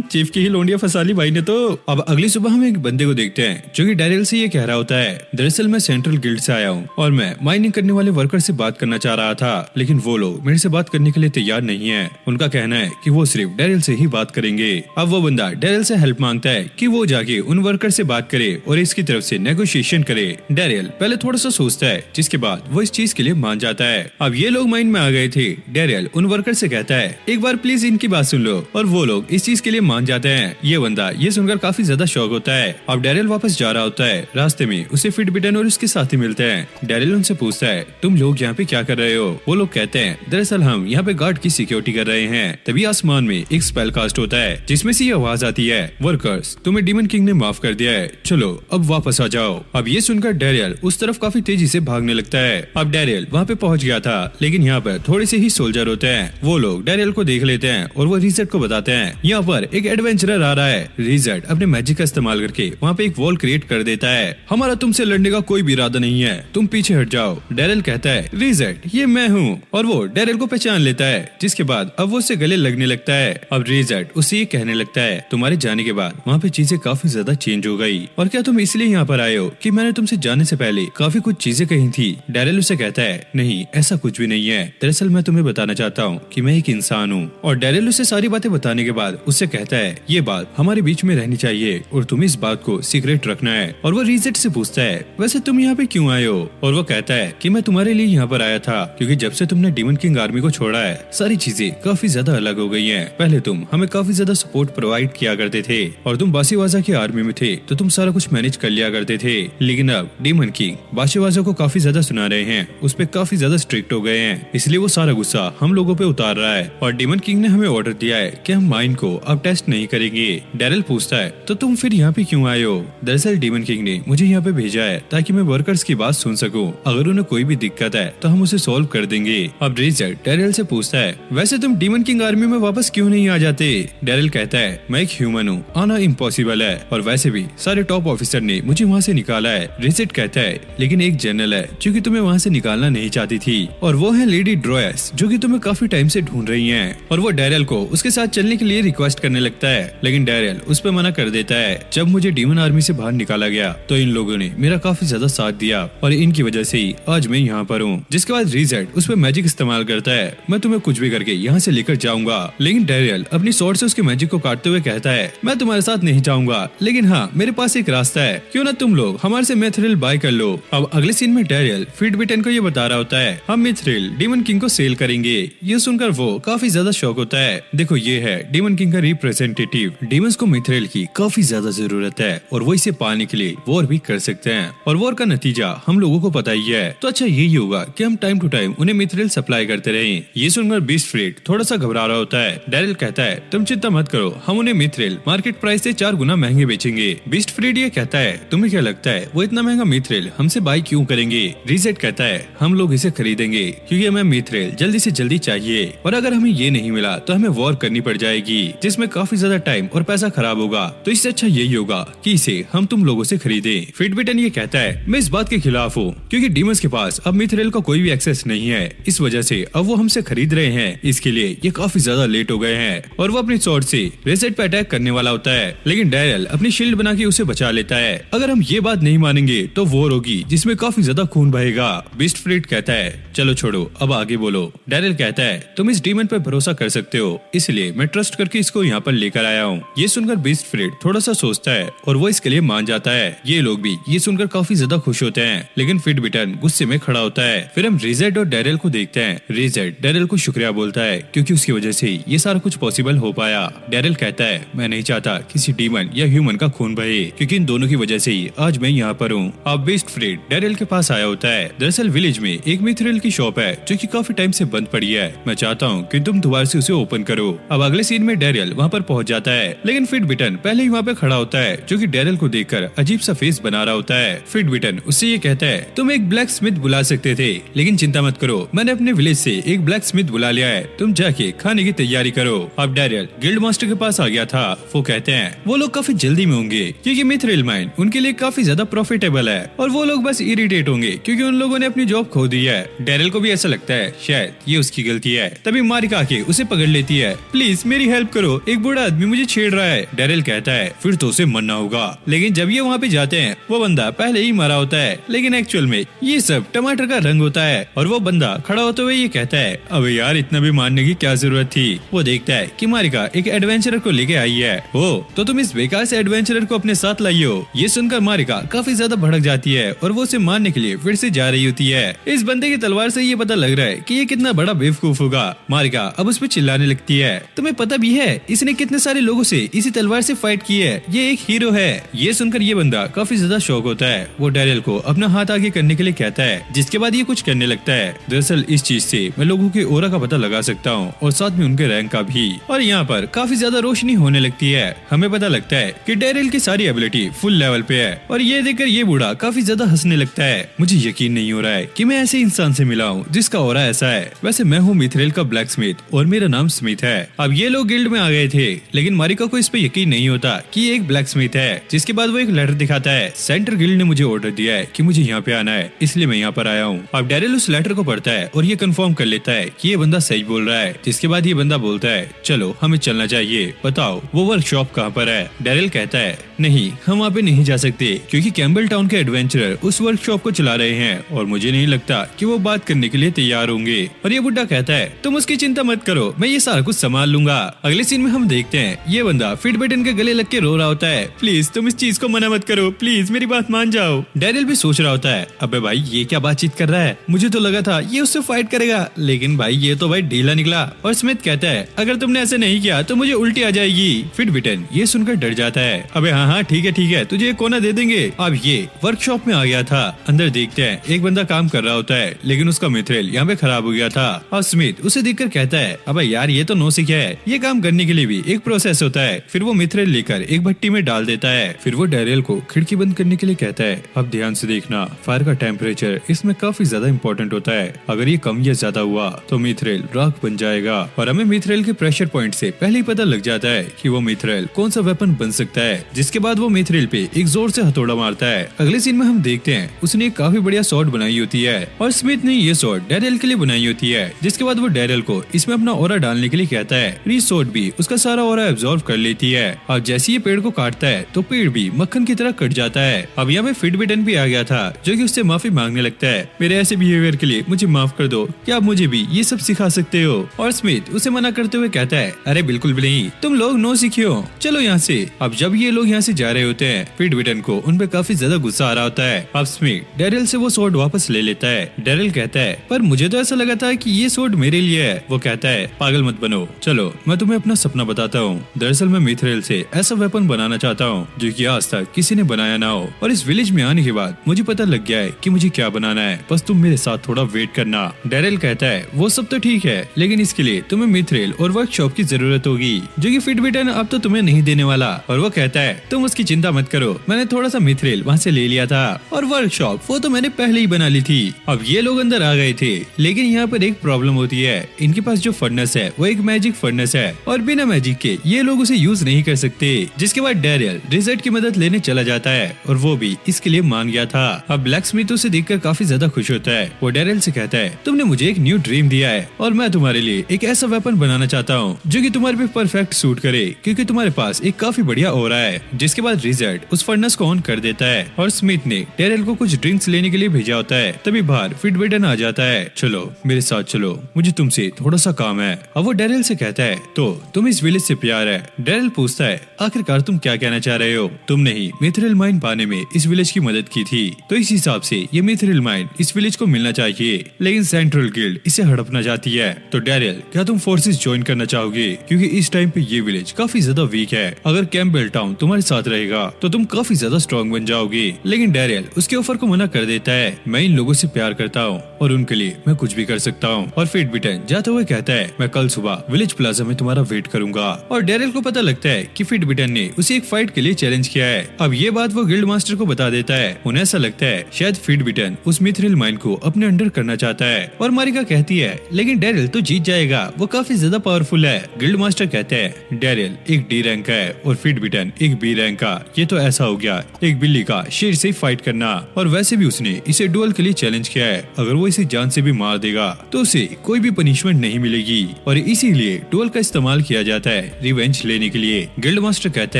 चीफ की ही लोंडिया फंसा ली भाई ने तो। अब अगली सुबह हम एक बंदे को देखते हैं जो कि डैरियल से ये कह रहा होता है दरअसल मैं सेंट्रल गिल्ड से आया हूँ और मैं माइनिंग करने वाले वर्कर से बात करना चाह रहा था लेकिन वो लोग मेरे से बात करने के लिए तैयार नहीं है। उनका कहना है कि वो सिर्फ डैरियल से ही बात करेंगे। अब वो बंदा डैरियल से हेल्प मांगता है कि वो जाके उन वर्कर से बात करे और इसकी तरफ से नेगोशिएशन करे। डैरियल पहले थोड़ा सा सोचता है जिसके बाद वो इस चीज के लिए मान जाता है। अब ये लोग माइन में आ गए थे। डैरियल उन वर्कर से कहता है एक बार प्लीज इनकी बात सुन लो और वो लोग इस चीज के लिए मान जाते हैं। ये बंदा ये सुनकर काफी ज्यादा शौक होता है। अब डैरियल वापस जा रहा होता है। रास्ते में उसे फिटबिटन और उसके साथी मिलते हैं। डैरियल उनसे पूछता है तुम लोग यहाँ पे क्या कर रहे हो? वो लोग कहते हैं दरअसल हम यहाँ पे गार्ड की सिक्योरिटी कर रहे हैं। तभी आसमान में एक स्पेल कास्ट होता है जिसमें से ये आवाज आती है वर्कर्स तुम्हें डीमन किंग ने माफ कर दिया है, चलो अब वापस आ जाओ। अब ये सुनकर डैरियल उस तरफ काफी तेजी से भागने लगता है। अब डैरियल वहाँ पे पहुँच गया था लेकिन यहाँ पर थोड़े से ही सोल्जर होते हैं। वो लोग डैरियल को देख लेते हैं और वो रिजर्ट को बताते हैं यहाँ पर एक एडवेंचरर आ रहा है। रिजर्ट अपने मैजिक का इस्तेमाल करके वहाँ पे एक वॉल क्रिएट कर देता है। हमारा तुमसे लड़ने का कोई भी इरादा नहीं है, तुम पीछे हट जाओ। डैरियल कहता है रिजर्ट ये मैं हूँ और वो डैरियल को पहचान लेता है जिसके बाद अब वो उससे गले लगने लगता है। अब रिजर्ट उसे ये कहने लगता है तुम्हारे जाने के बाद वहाँ पे चीजें काफी ज्यादा चेंज हो गई और क्या तुम इसलिए यहाँ पर आए हो कि मैंने तुमसे जाने से पहले काफी कुछ चीजें कही थी। डैरियल उसे कहता है नहीं ऐसा कुछ भी नहीं है, दरअसल मैं तुम्हें बताना चाहता हूँ कि मैं एक इंसान हूँ। और डैरियल उसे सारी बातें बताने के बाद उससे कहता है ये बात हमारे बीच में रहनी चाहिए और तुम्हें इस बात को सीक्रेट रखना है। और वो रिजर्ट से पूछता है वैसे तुम यहाँ पे क्यों आए हो? और वो कहता है कि मैं तुम्हारे लिए यहाँ पर आया था क्योंकि जब से तुमने डीमन किंग आर्मी को छोड़ा है सारी चीजें काफी ज्यादा अलग हो गई हैं। पहले तुम हमें काफी ज्यादा सपोर्ट प्रोवाइड किया करते थे और तुम बासीवाजा की आर्मी में थे तो तुम सारा कुछ मैनेज कर लिया करते थे लेकिन अब डीमन किंग बासीवाजा को काफी ज्यादा सुना रहे हैं, उस पे काफी ज्यादा स्ट्रिक्ट हो गए हैं इसलिए वो सारा गुस्सा हम लोगों पे उतार रहा है और डीमन किंग ने हमें ऑर्डर दिया है कि हम माइन को अब टेस्ट नहीं करेंगे। डैरियल पूछता है तो तुम फिर यहाँ पे क्यों आए हो? दरअसल डीमन किंग ने मुझे यहाँ पे भेजा है ताकि मैं वर्कर्स की बात सुन सकूं, अगर उन्हें कोई भी दिक्कत है तो हम उसे सॉल्व कर देंगे। अब रिजर्ट डैरियल से पूछता है वैसे तुम डीमन किंग आर्मी में वापस क्यों नहीं आ जाते? डैरियल कहता है मैं एक ह्यूमन हूँ, आना इम्पॉसिबल है और वैसे भी सारे टॉप ऑफिसर ने मुझे वहाँ से निकाला है। रिजर्ट कहता है लेकिन एक जनरल है जो कि तुम्हें वहाँ से निकालना नहीं चाहती थी और वो है लेडी ड्रोयस जो कि तुम्हें काफी टाइम से ढूंढ रही हैं। और वो डैरियल को उसके साथ चलने के लिए रिक्वेस्ट करने लगता है लेकिन डैरियल उस पर मना कर देता है। जब मुझे डीमन आर्मी से बाहर निकाला गया तो इन लोगों ने मेरा काफी ज्यादा साथ दिया और इनकी वजह से ही आज मैं यहाँ पर हूँ। जिसके बाद रिजर्ट उस पर मैजिक इस्तेमाल करता है मैं तुम्हें कुछ भी करके यहाँ से लेकर जाऊंगा। लेकिन डैरियल अपनी स्वॉर्ड से उसके मैजिक को काटते हुए कहता है मैं तुम्हारे साथ नहीं जाऊंगा लेकिन हाँ मेरे पास एक रास्ता है, क्यों ना तुम लोग हमारे से मिथरिल बाय कर लो। अब अगले सीन में डैरियल फिटबिटन को ये बता रहा होता है हम मिथरिल डीमन किंग को सेल करेंगे। ये सुनकर वो काफी ज्यादा शौक होता है। देखो ये है डीमन किंग का रिप्रेजेंटेटिव। डीमंस को मिथरिल की काफी ज्यादा जरूरत है और वो इसे पाने के लिए वॉर भी कर सकते हैं और वॉर का नतीजा हम लोगों को पता ही है। तो अच्छा यही होगा कि हम टाइम टू टाइम उन्हें मिथरिल सप्लाई करते रहें। ये सुनकर बीस्ट फ्रीड थोड़ा सा घबरा रहा होता है। डैरियल कहता है तुम चिंता मत करो, हम उन्हें मिथरिल मार्केट प्राइस से 4 गुना महंगे बेचेंगे। बीस्ट फ्रीड ये कहता है तुम्हें क्या लगता है वो इतना महंगा मिथरिल हमसे बाई क्यों करेंगे? रिजर्ट कहता है हम लोग इसे खरीदेंगे क्योंकि हमें मिथरिल जल्दी से जल्दी चाहिए और अगर हमें ये नहीं मिला तो हमें वॉर करनी पड़ जाएगी जिसमें काफी ज्यादा टाइम और पैसा खराब होगा। तो इससे अच्छा यही होगा कि इसे हम तुम लोगों से खरीदे। फिटबिटन ये कहता है मैं इस बात के खिलाफ हूँ क्योंकि डीमंस के पास अब मिथरिल का कोई भी एक्सेस नहीं है, इस वजह से अब वो हमसे खरीद रहे हैं। इसके लिए ये काफी ज्यादा लेट हो गए हैं और वो अपनी स्वॉर्ड से रिजर्ट पे अटैक करने वाला होता है लेकिन डैरियल अपनी शील्ड बना के उसे बचा लेता है। अगर हम ये बात नहीं मानेंगे तो वॉर होगी जिसमें काफी ज्यादा खून बहेगा। बीस्ट फ्रीड कहता है चलो छोड़ो अब आगे बोलो। डैरियल कहता है तुम इस डीमन पे भरोसा कर सकते हो इसलिए मैं ट्रस्ट करके इसको यहाँ पर लेकर आया हूँ। ये सुनकर बीस्ट फ्रीड थोड़ा सा सोचता है और वो इसके लिए मान जाता है। ये लोग भी ये सुनकर काफी ज्यादा खुश होते हैं लेकिन फिटबिटन गुस्से में खड़ा होता है। फिर हम रिजर्ट और डैरियल को देखते हैं। रिजर्ट डैरियल को शुक्रिया बोलता है क्योंकि उसकी वजह से ये सारा कुछ पॉसिबल हो पाया। डैरियल कहता है मैं नहीं चाहता किसी डीमन या ह्यूमन का खून बहे क्योंकि इन दोनों की वजह से ही आज मैं यहाँ पर हूँ। अब बीस्ट फ्रीड डैरियल के पास आया होता है। दरअसल विलेज में एक मिथरेल की शॉप है जो कि काफी टाइम से बंद पड़ी है। मैं चाहता हूँ कि तुम दोबारा से उसे ओपन करो। अब अगले सीन में डेरियल वहाँ पर पहुँच जाता है, लेकिन फिटबिटन पहले ही वहाँ पे खड़ा होता है जो कि डेरियल को देखकर अजीब सा फेस बना रहा होता है। फिटबिटन उससे ये कहता है तुम एक ब्लैक स्मिथ बुला सकते थे, लेकिन चिंता मत करो, मैंने अपने विलेज से एक ब्लैक स्मिथ बुला लिया है, तुम जाके खाने की तैयारी करो। अब डेरियल गिल्ड मास्टर के पास आ गया था। वो कहते हैं वो लोग काफी जल्दी में होंगे क्योंकि मिथरेल माइन उनके लिए काफी ज्यादा प्रॉफिटेबल है और वो लोग बस इरिटेट होंगे क्योंकि उन लोगों ने अपनी जॉब खो दी है। डेरियल को भी ऐसा लगता है शायद ये उसकी गलती है। तभी मारिका आके उसे पकड़ लेती है। प्लीज मेरी हेल्प करो, एक बूढ़ा आदमी मुझे छेड़ रहा है। डेरियल कहता है फिर तो उसे मरना होगा, लेकिन जब ये वहाँ पे जाते हैं वो बंदा पहले ही मरा होता है, लेकिन एक्चुअल में ये सब टमाटर का रंग होता है। और वो बंदा खड़ा होते हुए ये कहता है अबे यार इतना भी मारने की क्या जरूरत थी। वो देखता है कि मारिका एक एडवेंचरर को लेके आई है। ओ तो तुम इस बेकार से एडवेंचरर को अपने साथ लाई हो। ये सुनकर मारिका काफी ज्यादा भड़क जाती है और वो उसे मारने के लिए फिर से जा रही होती है। इस बंदे की तलवार से ये पता लग रहा है कि ये कितना बड़ा बेवकूफ होगा। मारिका अब उस पर चिल्लाने लगती है तुम्हें पता भी है इसने कितने सारे लोगों से इसी तलवार से फाइट की है, ये एक हीरो है। ये सुनकर ये बंदा काफी ज्यादा शौक होता है। वो डेरियल को अपना हाथ आगे करने के लिए कहता है, जिसके बाद ये कुछ करने लगता है। दरअसल इस चीज से मैं लोगों के ओरा का पता लगा सकता हूँ और साथ में उनके रैंक का भी। और यहाँ पर काफी ज्यादा रोशनी होने लगती है। हमें पता लगता है कि डेरियल की सारी एबिलिटी फुल लेवल पे है और ये देखकर ये बूढ़ा काफी ज्यादा हंसने लगता है। मुझे यकीन नहीं हो रहा है कि मैं ऐसे इंसान से मिला हूँ जिसका ओरा ऐसा है। वैसे मैं हूँ मिथरेल का ब्लैक स्मिथ और मेरा नाम स्मिथ है। अब ये लोग गिल्ड में आ गए थे, लेकिन मारिका को इस पे यकीन नहीं होता कि ये एक ब्लैक स्मिथ है। जिसके बाद वो एक लेटर दिखाता है, सेंटर गिल्ड ने मुझे ऑर्डर दिया है कि मुझे यहाँ पे आना है, इसलिए मैं यहाँ पर आया हूँ। अब डेरियल उस लेटर को पढ़ता है और ये कंफर्म कर लेता है कि ये बंदा सही बोल रहा है। जिसके बाद ये बंदा बोलता है चलो हमें चलना चाहिए, बताओ वो वर्कशॉप कहाँ पर है। डेरियल कहता है नहीं हम वहाँ पे नहीं जा सकते क्योंकि कैम्बल टाउन के एडवेंचरर उस वर्कशॉप को चला रहे हैं और मुझे नहीं लगता कि वो बात करने के लिए तैयार होंगे। और ये बुड्ढा कहता है तुम उसकी चिंता मत करो, मैं ये सारा कुछ संभाल लूंगा। अगले सीन में हम देखते हैं ये बंदा फिटबिटन के गले लग के रो रहा होता है, प्लीज तुम इस चीज को मना मत करो, प्लीज मेरी बात मान जाओ। डेरियल भी सोच रहा होता है अबे भाई ये क्या बातचीत कर रहा है, मुझे तो लगा था ये उससे फाइट करेगा, लेकिन भाई ये तो भाई ढीला निकला। और स्मिथ कहता है अगर तुमने ऐसे नहीं किया तो मुझे उल्टी आ जाएगी। फिटबिटन ये सुनकर डर जाता है, अबे हाँ ठीक है तुझे एक कोना दे देंगे। अब ये वर्कशॉप में आ गया था। अंदर देखते हैं एक बंदा काम कर रहा होता है, लेकिन उसका मिथरेल यहाँ पे खराब हो गया था। और स्मिथ उसे देखकर कहता है अबे यार ये तो नौसिखिया है, ये काम करने के लिए भी एक प्रोसेस होता है। फिर वो मिथरेल लेकर एक भट्टी में डाल देता है। फिर वो डेरियल को खिड़की बंद करने के लिए कहता है अब ध्यान से देखना, फायर का टेम्परेचर इसमें काफी ज्यादा इंपॉर्टेंट होता है, अगर ये कम या ज्यादा हुआ तो मिथरेल राख बन जाएगा। और हमें मिथरेल के प्रेशर पॉइंट से पहले ही पता लग जाता है कि वो मिथरेल कौन सा वेपन बन सकता है। जिसके बाद वो मिथरेल पे एक जोर से हथौड़ा मारता है। अगले सीन में हम देखते हैं उसने एक काफी बढ़िया शॉट बनाई होती है और स्मिथ ने ये शॉट डेरियल के लिए बनाई होती है। जिसके बाद वो डेरियल को इसमें अपना ऑरा डालने के लिए कहता है। ये शॉट भी उसका सारा ऑरा एब्जॉर्ब कर लेती है और जैसे ये पेड़ को काटता है तो पेड़ भी मक्खन की तरह कट जाता है। अब यहाँ पे फिटबिटन भी आ गया था जो कि उससे माफी मांगने लगता है, मेरे ऐसे बिहेवियर के लिए मुझे माफ कर दो, क्या आप मुझे भी ये सब सिखा सकते हो। और स्मिथ उसे मना करते हुए कहता है अरे बिल्कुल भी नहीं, तुम लोग नो सीखे हो, चलो यहाँ से। अब जब ये लोग यहाँ से जा रहे होते हैं फिटबिटन को उन पे काफी ज्यादा गुस्सा आ रहा होता है। अब स्मिथ डेरियल से वो स्वॉर्ड वापस ले लेता है। डेरियल कहता है पर मुझे तो ऐसा लगा था कि ये स्वॉर्ड मेरे लिए है। वो कहता है पागल मत बनो, चलो मैं तुम्हें अपना सपना बताता हूँ। दरअसल मैं मिथरेल से ऐसा वेपन बनाना चाहता हूँ जो कि आज तक किसी ने बनाया ना हो, और इस विलेज में आने के बाद मुझे पता लग गया है कि मुझे क्या बनाना है, बस तुम मेरे साथ थोड़ा वेट करना। डेरियल कहता है वो सब तो ठीक है, लेकिन इसके लिए तुम्हें मिथरेल और वर्कशॉप की जरूरत होगी जो कि फिटबिटन अब तो तुम्हें नहीं देने वाला। और वो कहता है तुम उसकी चिंता मत करो, मैंने थोड़ा सा मिथरेल वहाँ से ले लिया था और वर्कशॉप वो तो मैंने पहले ही बना ली थी। अब ये लोग अंदर आ गए थे, लेकिन यहाँ पर एक प्रॉब्लम होती है, इनके पास जो फर्नेस है वो एक मैजिक फर्नेस है और बिना मैजिक के ये लोग उसे यूज नहीं कर सकते। जिसके बाद डेरियल रिजल्ट की मदद लेने चला जाता है और वो भी इसके लिए मान गया था। अब ब्लैक स्मिथ उसे देखकर काफी ज्यादा खुश होता है। वो डेरियल से कहता है तुमने मुझे एक न्यू ड्रीम दिया है और मैं तुम्हारे लिए एक ऐसा वेपन बनाना चाहता हूँ जो कि तुम्हारे पे परफेक्ट सूट करे, क्योंकि तुम्हारे पास एक काफी बढ़िया ऑरा है। जिसके बाद रिजल्ट उस फर्नेस को ऑन कर देता है और स्मिथ ने डेरियल को कुछ ड्रिंक्स लेने के लिए भेजा होता है। तभी बाहर फिटबिटन आ जाता है, चलो मेरे साथ चलो, मुझे तुमसे थोड़ा सा काम है। अब वो डेरियल से कहता है तो तुम इस विलेज से प्यार है। डेरियल पूछता है आखिरकार तुम क्या कहना चाह रहे हो, तुमने ही मिथरेल माइन पाने में इस विलेज की मदद की थी, तो इस हिसाब से ये मिथरेल माइन इस विलेज को मिलना चाहिए, लेकिन सेंट्रल गिल्ड इसे हड़पना चाहती है। तो डेरियल क्या तुम फोर्सेस ज्वाइन करना चाहोगे, क्योंकि इस टाइम पे ये विलेज काफी ज्यादा वीक है, अगर कैम्पबेल टाउन तुम्हारे साथ रहेगा तो तुम काफी ज्यादा स्ट्रॉन्ग बन जाओगे। लेकिन डेरियल उसके ऑफर को मना कर देता है, मैं इन लोगों से प्यार करता हूँ और उनके लिए मैं कुछ भी कर सकता हूँ। और फिट बिटन जाते हुए कहता है मैं कल सुबह विलेज प्लाजा में तुम्हारा वेट करूंगा। और डैरिल को पता लगता है कि फिट बिटन ने उसे एक फाइट के लिए चैलेंज किया है। अब ये बात वो गिल्ड मास्टर को बता देता है। उन्हें ऐसा लगता है शायद फिट बिटन उस मिथ्रिल माइन को अपने अंडर करना चाहता है। और मारिका कहती है लेकिन डैरिल तो जीत जाएगा, वो काफी ज्यादा पावरफुल है। गिल्ड मास्टर कहते हैं डैरिल एक डी रैंक का है और फिट बिटन एक बी रैंक का। ये तो ऐसा हो गया एक बिल्ली का शेर से फाइट करना। और वैसे भी उसने इसे डुअल के लिए चैलेंज किया है। अगर वो इसे जान से भी मार देगा तो उसे कोई भी पनिशमेंट नहीं मिलेगी और इसीलिए डुअल का इस्तेमाल किया जाता है रिवेंज लेने के लिए। गिल्ड मास्टर कहता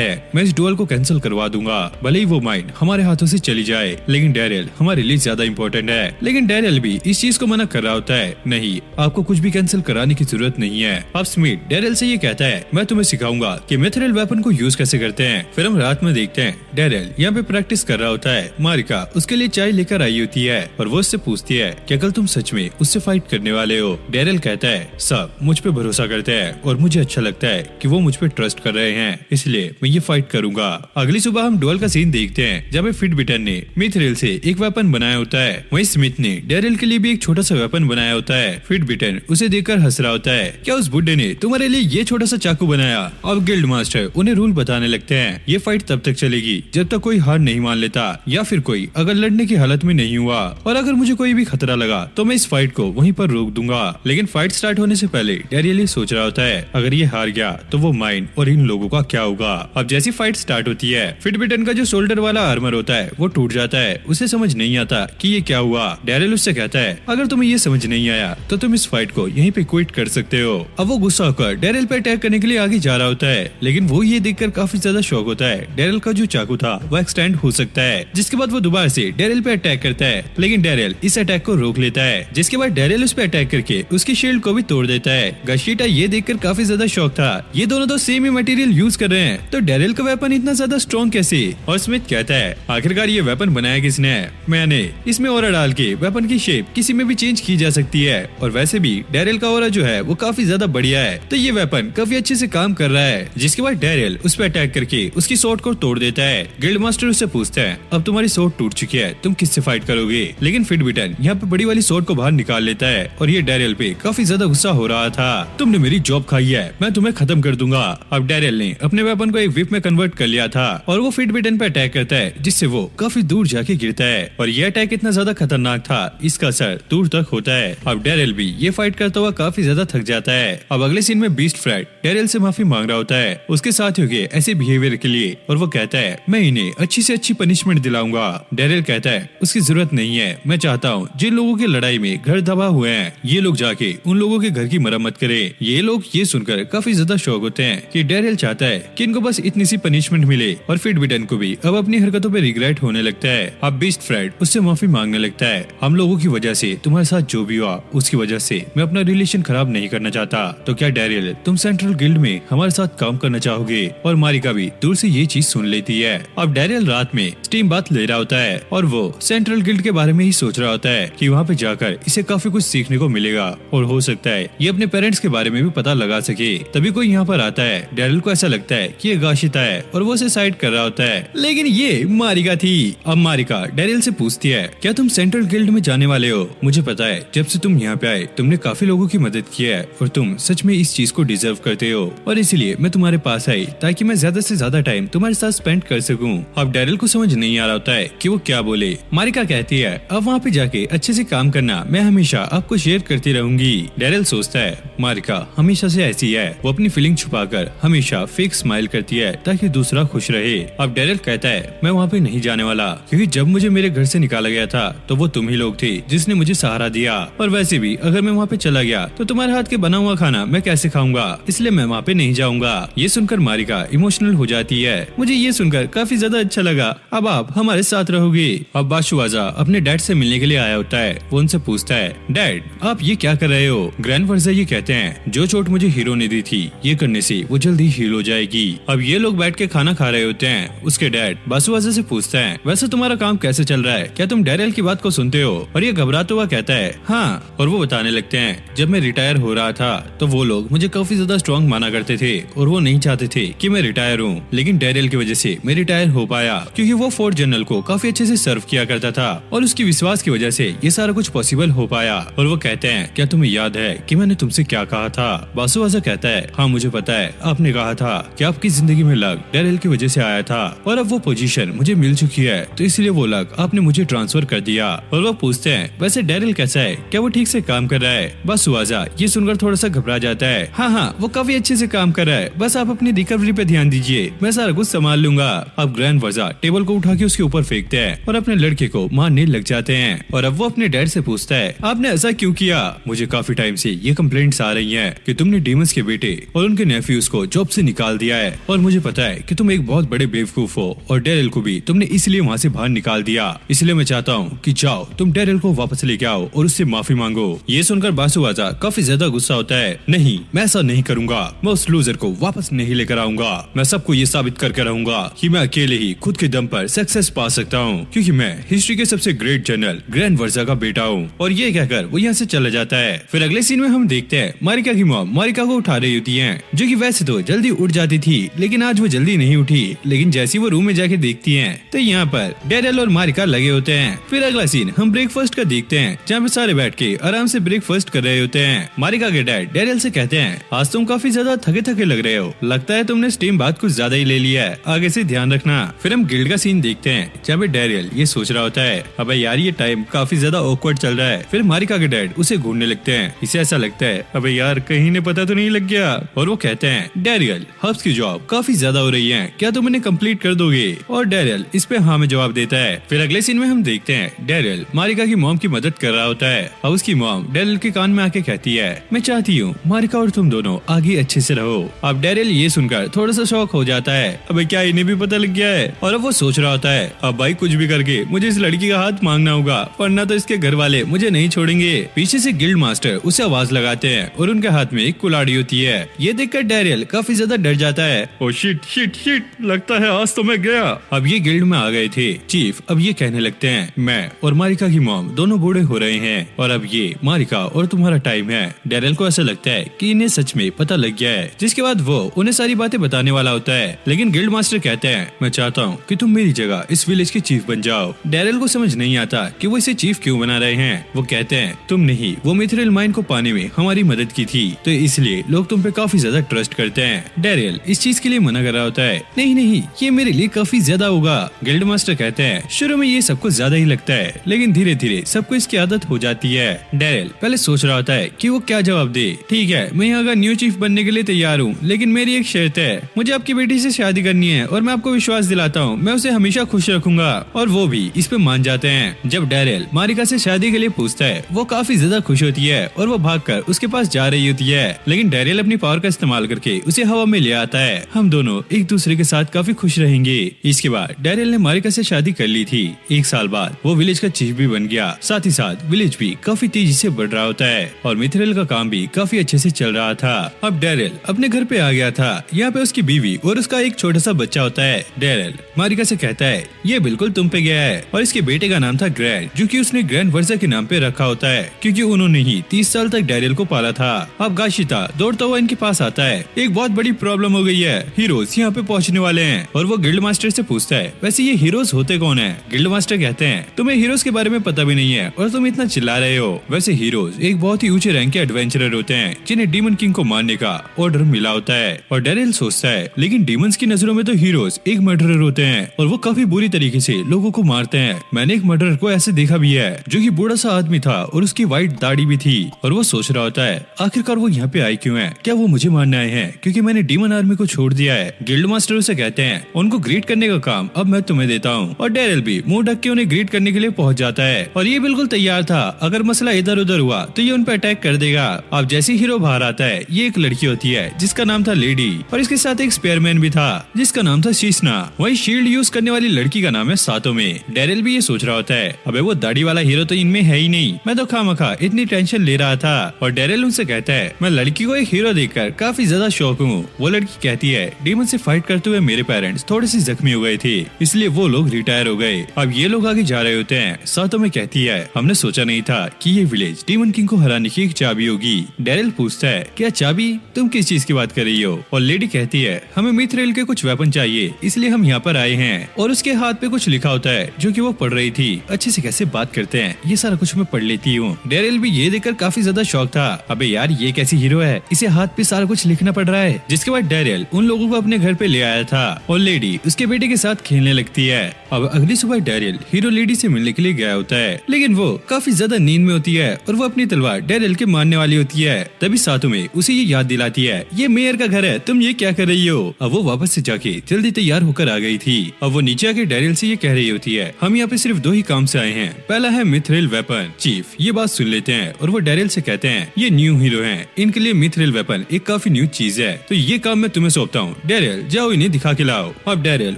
है मैं इस डुअल को कैंसिल करवा दूंगा, भले ही वो माइन हमारे हाथों से चली जाए, लेकिन डैरिल हमारे लिए ज्यादा इम्पोर्टेंट है। लेकिन डैरिल भी इस चीज को मना कर रहा होता है, नहीं आपको कुछ भी कैंसिल कराने की जरूरत नहीं है। अब स्मिथ डैरिल से ये कहता है मैं तुम्हें सिखाऊंगा कि मिथरिल वेपन को यूज कैसे करते हैं। फिर हम रात में देखते हैं डैरिल यहाँ पे प्रैक्टिस कर रहा होता है। मारिका उसके लिए चाय लेकर आई होती है और वो उससे पूछती है कि कल तुम सच में उससे फाइट करने वाले हो। डैरिल कहता है सब मुझ पे भरोसा करते हैं और मुझे अच्छा लगता है कि वो मुझ पे ट्रस्ट कर रहे हैं, इसलिए मैं ये फाइट करूंगा। अगली सुबह हम डुअल का सीन देखते हैं जब फिट बिटन ने मिथरिल से एक वेपन बनाया होता है। वहीं स्मिथ ने डैरिल के लिए भी एक छोटा सा वेपन बनाया होता है। फिट बिटन उसे देखकर हंस रहा होता है, क्या उस बुड्ढे ने तुम्हारे लिए ये छोटा सा चाकू बनाया? अब गिल्ड मास्टर उन्हें रूल बताने लगते हैं, ये फाइट तब तक चलेगी जब तक कोई हार नहीं मान लेता या फिर कोई अगर लड़ने की हालत में नहीं हुआ, और अगर मुझे कोई भी खतरा लगा तो मैं इस फाइट को वहीं पर रोक दूंगा। लेकिन फाइट स्टार्ट होने से पहले डैरिल सोच रहा होता है अगर ये हार गया तो वो माइन और इन लोगों का क्या होगा। अब जैसी फाइट स्टार्ट होती है फिट बिटन का जो शोल्डर वाला आर्मर होता है वो टूट जाता है। उसे समझ नहीं आता कि ये क्या हुआ। डैरिल उससे कहता है अगर तुम्हें ये समझ नहीं आया तो तुम इस फाइट को यहीं पे क्विट कर सकते हो। अब वो गुस्सा होकर डैरिल पे अटैक करने के लिए आगे जा रहा होता है, लेकिन वो ये देखकर काफी ज्यादा शॉक होता है डैरिल का जो चाकू था वो एक्सटेंड हो सकता है। जिसके बाद वो दोबारा से डैरिल पे अटैक करता है, लेकिन डैरिल इस अटैक को रोक लेता है। जिसके बाद डैरिल उस पे अटैक करके उसकी शील्ड को भी तोड़ देता है। गशीटा ये देखकर काफी ज्यादा शॉक था, ये दोनों तो सेम ही मटेरियल यूज कर रहे हैं तो डैरिल का वेपन इतना ज्यादा स्ट्रॉन्ग कैसे? और स्मिथ कहता है आखिरकार ये वेपन बनाया किसने है? मैंने। इसमें ऑरा डाल के वेपन की शेप किसी में भी चेंज की जा सकती है और वैसे भी डैरिल का ऑरा जो है वो काफी ज्यादा बढ़िया है तो ये वेपन काफी अच्छे से काम कर रहा है। जिसके बाद डैरिल उस पर अटैक करके उसकी स्वॉर्ड को तोड़ देता है। गिल्ड मास्टर उससे पूछता है अब तुम्हारी स्वॉर्ड टूट चुकी है, तुम किससे फाइट करोगे? लेकिन फिट बिटन यहाँ पे बड़ी वाली स्वॉर्ड को बाहर निकाल लेता है और ये डैरिल पे काफी ज्यादा गुस्सा हो रहा था, तुमने मेरी जॉब खाई है, मैं तुम्हें खत्म कर दूंगा। अब डैरिल ने अपने वेपन को एक व्हिप में कन्वर्ट कर लिया था और वो फिट बिटन पे अटैक करता है जिससे वो काफी दूर जाके गिरता है और ये अटैक इतना ज्यादा खतरनाक था इसका असर दूर तक होता है। अब डैरिल भी ये फाइट करता हुआ काफी ज्यादा थक जाता है। अब अगले सीन में बीस्ट फ्रेड डैरिल से माफी मांग रहा होता है उसके साथियों के ऐसे बिहेवियर के लिए और वो कहता है मैं इन्हें अच्छी से अच्छी पनिशमेंट दिलाऊंगा। डैरिल कहता है उसकी जरूरत नहीं है, मैं चाहता हूँ जिन लोगों की लड़ाई में घर तबाह हुए हैं ये लोग जाके उन लोगों के घर की मरम्मत करे। ये लोग ये सुनकर काफी ज्यादा शौक होते हैं कि डैरिल चाहता है कि इनको बस इतनी सी पनिशमेंट मिले और फिट बिटन को भी अब अपनी हरकतों पे रिग्रेट होने लगता है। अब बीस्ट फ्रेड उससे माफी मांगने लगता है, हम लोगों की वजह से तुम्हारे साथ जो भी हुआ उसकी वजह से मैं अपना रिलेशन खराब नहीं करना चाहता, तो क्या डैरिल तुम सेंट्रल गिल्ड में हमारे साथ काम करना चाहोगे? और मारिका भी दूर से ये चीज सुन लेती है। अब डैरिल रात में स्टीम बात ले रहा होता है और वो सेंट्रल गिल्ड के बारे में ही सोच रहा होता है कि वहाँ पे जाकर इसे काफी कुछ सीखने को मिलेगा और हो सकता है ये अपने पेरेंट्स के बारे में भी पता लगा सके। तभी कोई यहाँ पर आता है, डैरिल को ऐसा लगता है कि ये गाशिता है और वो उसे साइड कर रहा होता है, लेकिन ये मारिका थी। अब मारिका डैरिल से पूछती है क्या तुम सेंट्रल गिल्ड में जाने वाले हो? मुझे पता है जब से तुम यहाँ पे आए तुमने काफी लोगों की मदद की है और तुम सच में इस चीज को डिजर्व करते हो और इसलिए मैं तुम्हारे पास आई ताकि मैं ज्यादा से ज्यादा टाइम तुम्हारे साथ स्पेंड कर सकूं। अब डैरिल को समझ नहीं आ रहा होता है कि वो क्या बोले। मारिका कहती है अब वहाँ पे जाके अच्छे से काम करना, मैं हमेशा आपको शेयर करती रहूंगी। डैरिल सोचता है मारिका हमेशा से ऐसी है, वो अपनी फीलिंग छुपाकर हमेशा फेक स्माइल करती है ताकि दूसरा खुश रहे। अब डैरिल कहता है मैं वहाँ पे नहीं जाने वाला क्योंकि जब मुझे मेरे घर से निकाला गया था तो वो तुम ही लोग थे जिसने मुझे सहारा दिया और वैसे भी अगर मैं वहाँ पे चला गया तो तुम्हारे हाथ के बना हुआ खाना मैं कैसे खाऊंगा, इसलिए मैं वहाँ पे नहीं जाऊंगा। ये सुनकर मारिका इमोशनल हो जाती है। मुझे ये सुनकर काफी ज्यादा अच्छा लगा, अब आप हमारे साथ रहोगे। अब बाशुआजा अपने डैड से मिलने के लिए आया होता है। वो उनसे पूछता है डैड आप ये क्या कर रहे हो? ग्रैंड वर्जा ये कहते हैं जो चोट मुझे हीरो ने दी थी ये करने से वो जल्दी हील हो जाएगी। अब ये लोग बैठ के खाना खा रहे होते हैं। उसके डैड बाशुआजा से पूछता है वैसे तुम्हारा काम कैसे चल रहा है, क्या तुम डैरिल की बात को सुनते हो? और ये घबराता हुआ कहता है हाँ। और वो बताने लगते हैं जब मैं रिटायर हो रहा था तो वो लोग मुझे काफी ज्यादा स्ट्रॉन्ग माना करते थे और वो नहीं चाहते थे कि मैं रिटायर हूँ, लेकिन डैरिल की वजह से मैं रिटायर हो पाया क्योंकि वो फोर्ट जनरल को काफी अच्छे से सर्व किया करता था और उसकी विश्वास की वजह वजह से ये सारा कुछ पॉसिबल हो पाया। और वो कहते हैं क्या तुम्हें याद है कि मैंने तुमसे क्या कहा था? बासुआजा कहता है हाँ मुझे पता है, आपने कहा था कि आपकी जिंदगी में लक डैरियल की वजह से आया था और अब वो पोजीशन मुझे मिल चुकी है, तो इसलिए वो लक आपने मुझे ट्रांसफर कर दिया। और वो पूछते हैं वैसे डैरियल कैसा है, क्या वो ठीक से काम कर रहा है? बासुआजा ये सुनकर थोड़ा सा घबरा जाता है। हाँ वो काफी अच्छे से काम कर रहा है, बस आप अपनी रिकवरी पे ध्यान दीजिए, मैं सारा कुछ संभाल लूंगा। अब ग्रैंड वर्जा टेबल को उठा के उसके ऊपर फेंकते हैं और अपने लड़के को मारने लग जाते हैं। और अब वो अपने डैड से पूछता है आपने ऐसा क्यों किया? मुझे काफी टाइम से ये कंप्लेंट्स आ रही हैं कि तुमने डीमंस के बेटे और उनके नेफ्यूज को जॉब से निकाल दिया है, और मुझे पता है कि तुम एक बहुत बड़े बेवकूफ हो और डैरियल को भी तुमने इसलिए वहाँ से बाहर निकाल दिया। इसलिए मैं चाहता हूँ कि जाओ तुम डैरियल को वापस लेके आओ और उससे माफी मांगो। ये सुनकर बासुआजा काफी ज्यादा गुस्सा होता है। नहीं मैं ऐसा नहीं करूंगा, मैं उस लूजर को वापस नहीं लेकर आऊंगा, मैं सबको ये साबित करके रहूंगा कि मैं अकेले ही खुद के दम पर सक्सेस पा सकता हूँ, क्योंकि मैं हिस्ट्री के सबसे ग्रेट जनरल ग्रैंड वर्जा का बेटा हूँ। और ये कहकर वो यहाँ से चला जाता है। फिर अगले सीन में हम देखते हैं मारिका की मॉम मारिका को उठा रही होती है, जो कि वैसे तो जल्दी उठ जाती थी लेकिन आज वो जल्दी नहीं उठी। लेकिन जैसी वो रूम में जाके देखती है तो यहाँ पर डैरियल और मारिका लगे होते हैं। फिर अगला सीन हम ब्रेकफास्ट का देखते हैं, जहाँ पे सारे बैठ के आराम से ब्रेकफास्ट कर रहे होते हैं। मारिका के डैड डैरियल से कहते हैं आज तुम काफी ज्यादा थके थके लग रहे हो, लगता है तुमने स्टीम बात कुछ ज्यादा ही ले लिया है, आगे से ध्यान रखना। फिर हम गिल्ड का सीन देखते हैं, जहाँ पे डैरियल ये सोच रहा होता है अबे यार ये टाइम काफी ज्यादा ऑकवर्ड चल रहा है। फिर मारिका के डैड उसे घूरने लगते हैं, इसे ऐसा लगता है अबे यार कहीं ने पता तो नहीं लग गया। और वो कहते हैं डैरियल हब्स की जॉब काफी ज्यादा हो रही है, क्या तुम इन्हें कंप्लीट कर दोगे? और डैरियल इस पे हाँ में जवाब देता है। फिर अगले सीन में हम देखते हैं डैरियल मारिका की मॉम की मदद कर रहा होता है। अब उसकी मॉम डैरियल के कान में आके कहती है मैं चाहती हूँ मारिका और तुम दोनों आगे अच्छे से रहो। अब डैरियल ये सुनकर थोड़ा सा शॉक हो जाता है, अबे क्या इन्हें भी पता लग गया है? और अब वो सोच रहा होता है अब भाई कुछ भी करके मुझे इस लड़की का हाथ मांगना होगा, वरना तो इसके घर वाले मुझे नहीं छोड़ेंगे। पीछे से गिल्ड मास्टर उसे आवाज लगाते हैं और उनके हाथ में एक कुल्हाड़ी होती है। ये देखकर डैरियल काफी ज्यादा डर जाता है। ओ शिट शिट शिट, लगता है आज तो मैं गया। अब ये गिल्ड में आ गए थे चीफ, अब ये कहने लगते हैं मैं और मारिका की मॉम दोनों बूढ़े हो रहे हैं और अब ये मारिका और तुम्हारा टाइम है। डैरियल को ऐसा लगता है कि इन्हें सच में पता लग गया है, जिसके बाद वो उन्हें सारी बातें बताने वाला होता है। लेकिन गिल्ड मास्टर कहते हैं मैं चाहता हूँ कि तुम मेरी जगह इस विलेज के चीफ बन जाओ। डैरियल को समझ नहीं आता कि वो इसे चीफ क्यों बना रहे हैं। वो कहते हैं तुमने ही वो मिथरिल माइन को पाने में हमारी मदद की थी, तो इसलिए लोग तुम पे काफी ज्यादा ट्रस्ट करते हैं। डैरियल इस चीज के लिए मना कर रहा होता है, नहीं नहीं ये मेरे लिए काफी ज्यादा होगा। गिल्ड मास्टर कहते हैं शुरू में ये सबको ज्यादा ही लगता है, लेकिन धीरे धीरे सबको इसकी आदत हो जाती है। डैरियल पहले सोच रहा होता है कि वो क्या जवाब दे। ठीक है मैं यहाँ का न्यू चीफ बनने के लिए तैयार हूँ, लेकिन मेरी एक शर्त है, मुझे आपकी बेटी से शादी करनी है और मैं आपको विश्वास दिलाता हूँ मैं उसे हमेशा खुश रखूंगा। और वो भी इस पे मान जाते हैं। जब डैरियल मारिका से शादी के लिए पूछता है वो काफी ज्यादा खुश होती है और वो भागकर उसके पास जा रही होती है, लेकिन डैरियल अपनी पावर का इस्तेमाल करके उसे हवा में ले आता है। हम दोनों एक दूसरे के साथ काफी खुश रहेंगे। इसके बाद डैरियल ने मारिका से शादी कर ली थी। एक साल बाद वो विलेज का चीफ भी बन गया, साथ ही साथ विलेज भी काफी तेजी से बढ़ रहा होता है और मिथरिल का काम भी काफी अच्छे से चल रहा था। अब डैरियल अपने घर पे आ गया था। यहाँ पे उसकी बीवी और उसका एक छोटा सा बच्चा होता है। डैरियल मारिका से कहता है ये बिल्कुल तुम पे गया है, और इसके बेटे का नाम था ग्रैंड, जो कि उसने ग्रैंड वर्जा के नाम पे रखा होता है क्योंकि उन्होंने ही 30 साल तक डैरियल को पाला था। अब गाशिता दौड़ता हुआ इनके पास आता है, एक बहुत बड़ी प्रॉब्लम हो गई है, हीरोज यहाँ पे पहुँचने वाले हैं। और वो गिल्ड मास्टर से पूछता है वैसे ये हीरोज होते कौन है? गिल्ड मास्टर कहते हैं तुम्हें हीरोज के बारे में पता भी नहीं है और तुम इतना चिल्ला रहे हो। वैसे हीरोज एक बहुत ही ऊंचे रैंक के एडवेंचरर होते हैं जिन्हें डीमन किंग को मारने का ऑर्डर मिला होता है। और डैरियल सोचता है लेकिन डीमंस की नजरों में तो हीरोज एक मर्डरर होते हैं और वो काफी बुरी तरीके से लोगों को मारते हैं। मैंने एक मर्डरर को ऐसे देखा भी है जो कि बूढ़ा सा आदमी था और उसकी व्हाइट दाढ़ी भी थी। और वो सोच रहा होता है आखिरकार वो यहाँ पे आए क्यों है? क्या वो मुझे मारने आए हैं क्योंकि मैंने डीमन आर्मी को छोड़ दिया है? गिल्ड मास्टर उसे कहते हैं उनको ग्रीट करने का काम अब मैं तुम्हें देता हूँ। और डैरियल भी मुंह ढक के उन्हें ग्रीट करने के लिए पहुंच जाता है और ये बिल्कुल तैयार था, अगर मसला इधर उधर हुआ तो ये उन पर अटैक कर देगा। अब जैसे हीरो बाहर आता है ये एक लड़की होती है जिसका नाम था लेडी और इसके साथ एक स्पेयरमैन भी था जिसका नाम था शीशना। वही शील्ड यूज करने वाली लड़की का नाम है सातोमे। डैरियल भी ये सोच रहा होता है अबे वो दाढ़ी वाला हीरो तो इनमें है ही नहीं, मैं तो खामखा इतनी टेंशन ले रहा था। और डैरियल उनसे कहता है मैं लड़की को एक हीरो देखकर काफी ज्यादा शौक हूँ। वो लड़की कहती है डीमन से फाइट करते हुए मेरे पेरेंट्स थोड़े से जख्मी हो गए थे, इसलिए वो लोग रिटायर हो गए। अब ये लोग आगे जा रहे होते हैं। सातोमे कहती है हमने सोचा नहीं था कि ये विलेज डीमन किंग को हराने की एक चाबी होगी। डैरियल पूछता है क्या चाबी? तुम किस चीज की बात कर रही हो? और लेडी कहती है हमें मिथरिल के कुछ वेपन चाहिए, इसलिए हम यहाँ पर आए हैं। और उसके हाथ पे कुछ लिखा होता है जो कि वो पढ़ रही थी। अच्छे से कैसे बात करते हैं, ये सारा कुछ मैं पढ़ लेती हूँ। डेरियल भी ये देखकर काफी ज्यादा शौक था। अबे यार ये कैसी हीरो है, इसे हाथ पे सारा कुछ लिखना पड़ रहा है। जिसके बाद डेरियल उन लोगों को अपने घर पे ले आया था और लेडी उसके बेटे के साथ खेलने लगती है। अब अगली सुबह डेरियल हीरो लेडी से मिलने के लिए गया होता है, लेकिन वो काफी ज्यादा नींद में होती है और वो अपनी तलवार डेरियल के मारने वाली होती है। तभी सातों में उसे ये याद दिलाती है, ये मेयर का घर है, तुम ये क्या कर रही हो। अब वो वापस से जाके जल्दी तैयार होकर आ गई थी। अब वो नीचे आके डेरियल से ये कह रही होती है, हम यहाँ पे सिर्फ 2 ही काम से आए हैं, पहला है मिथ्रिल वेपन। चीफ ये बात सुन लेते हैं और वो डेरियल से कहते हैं, ये न्यू हीरो हैं, इनके लिए मिथ्रिल वेपन एक काफी न्यू चीज है, तो ये काम मैं तुम्हें सौंपता हूँ। डेरियल जाओ इन्हें दिखा के लाओ। अब डेरियल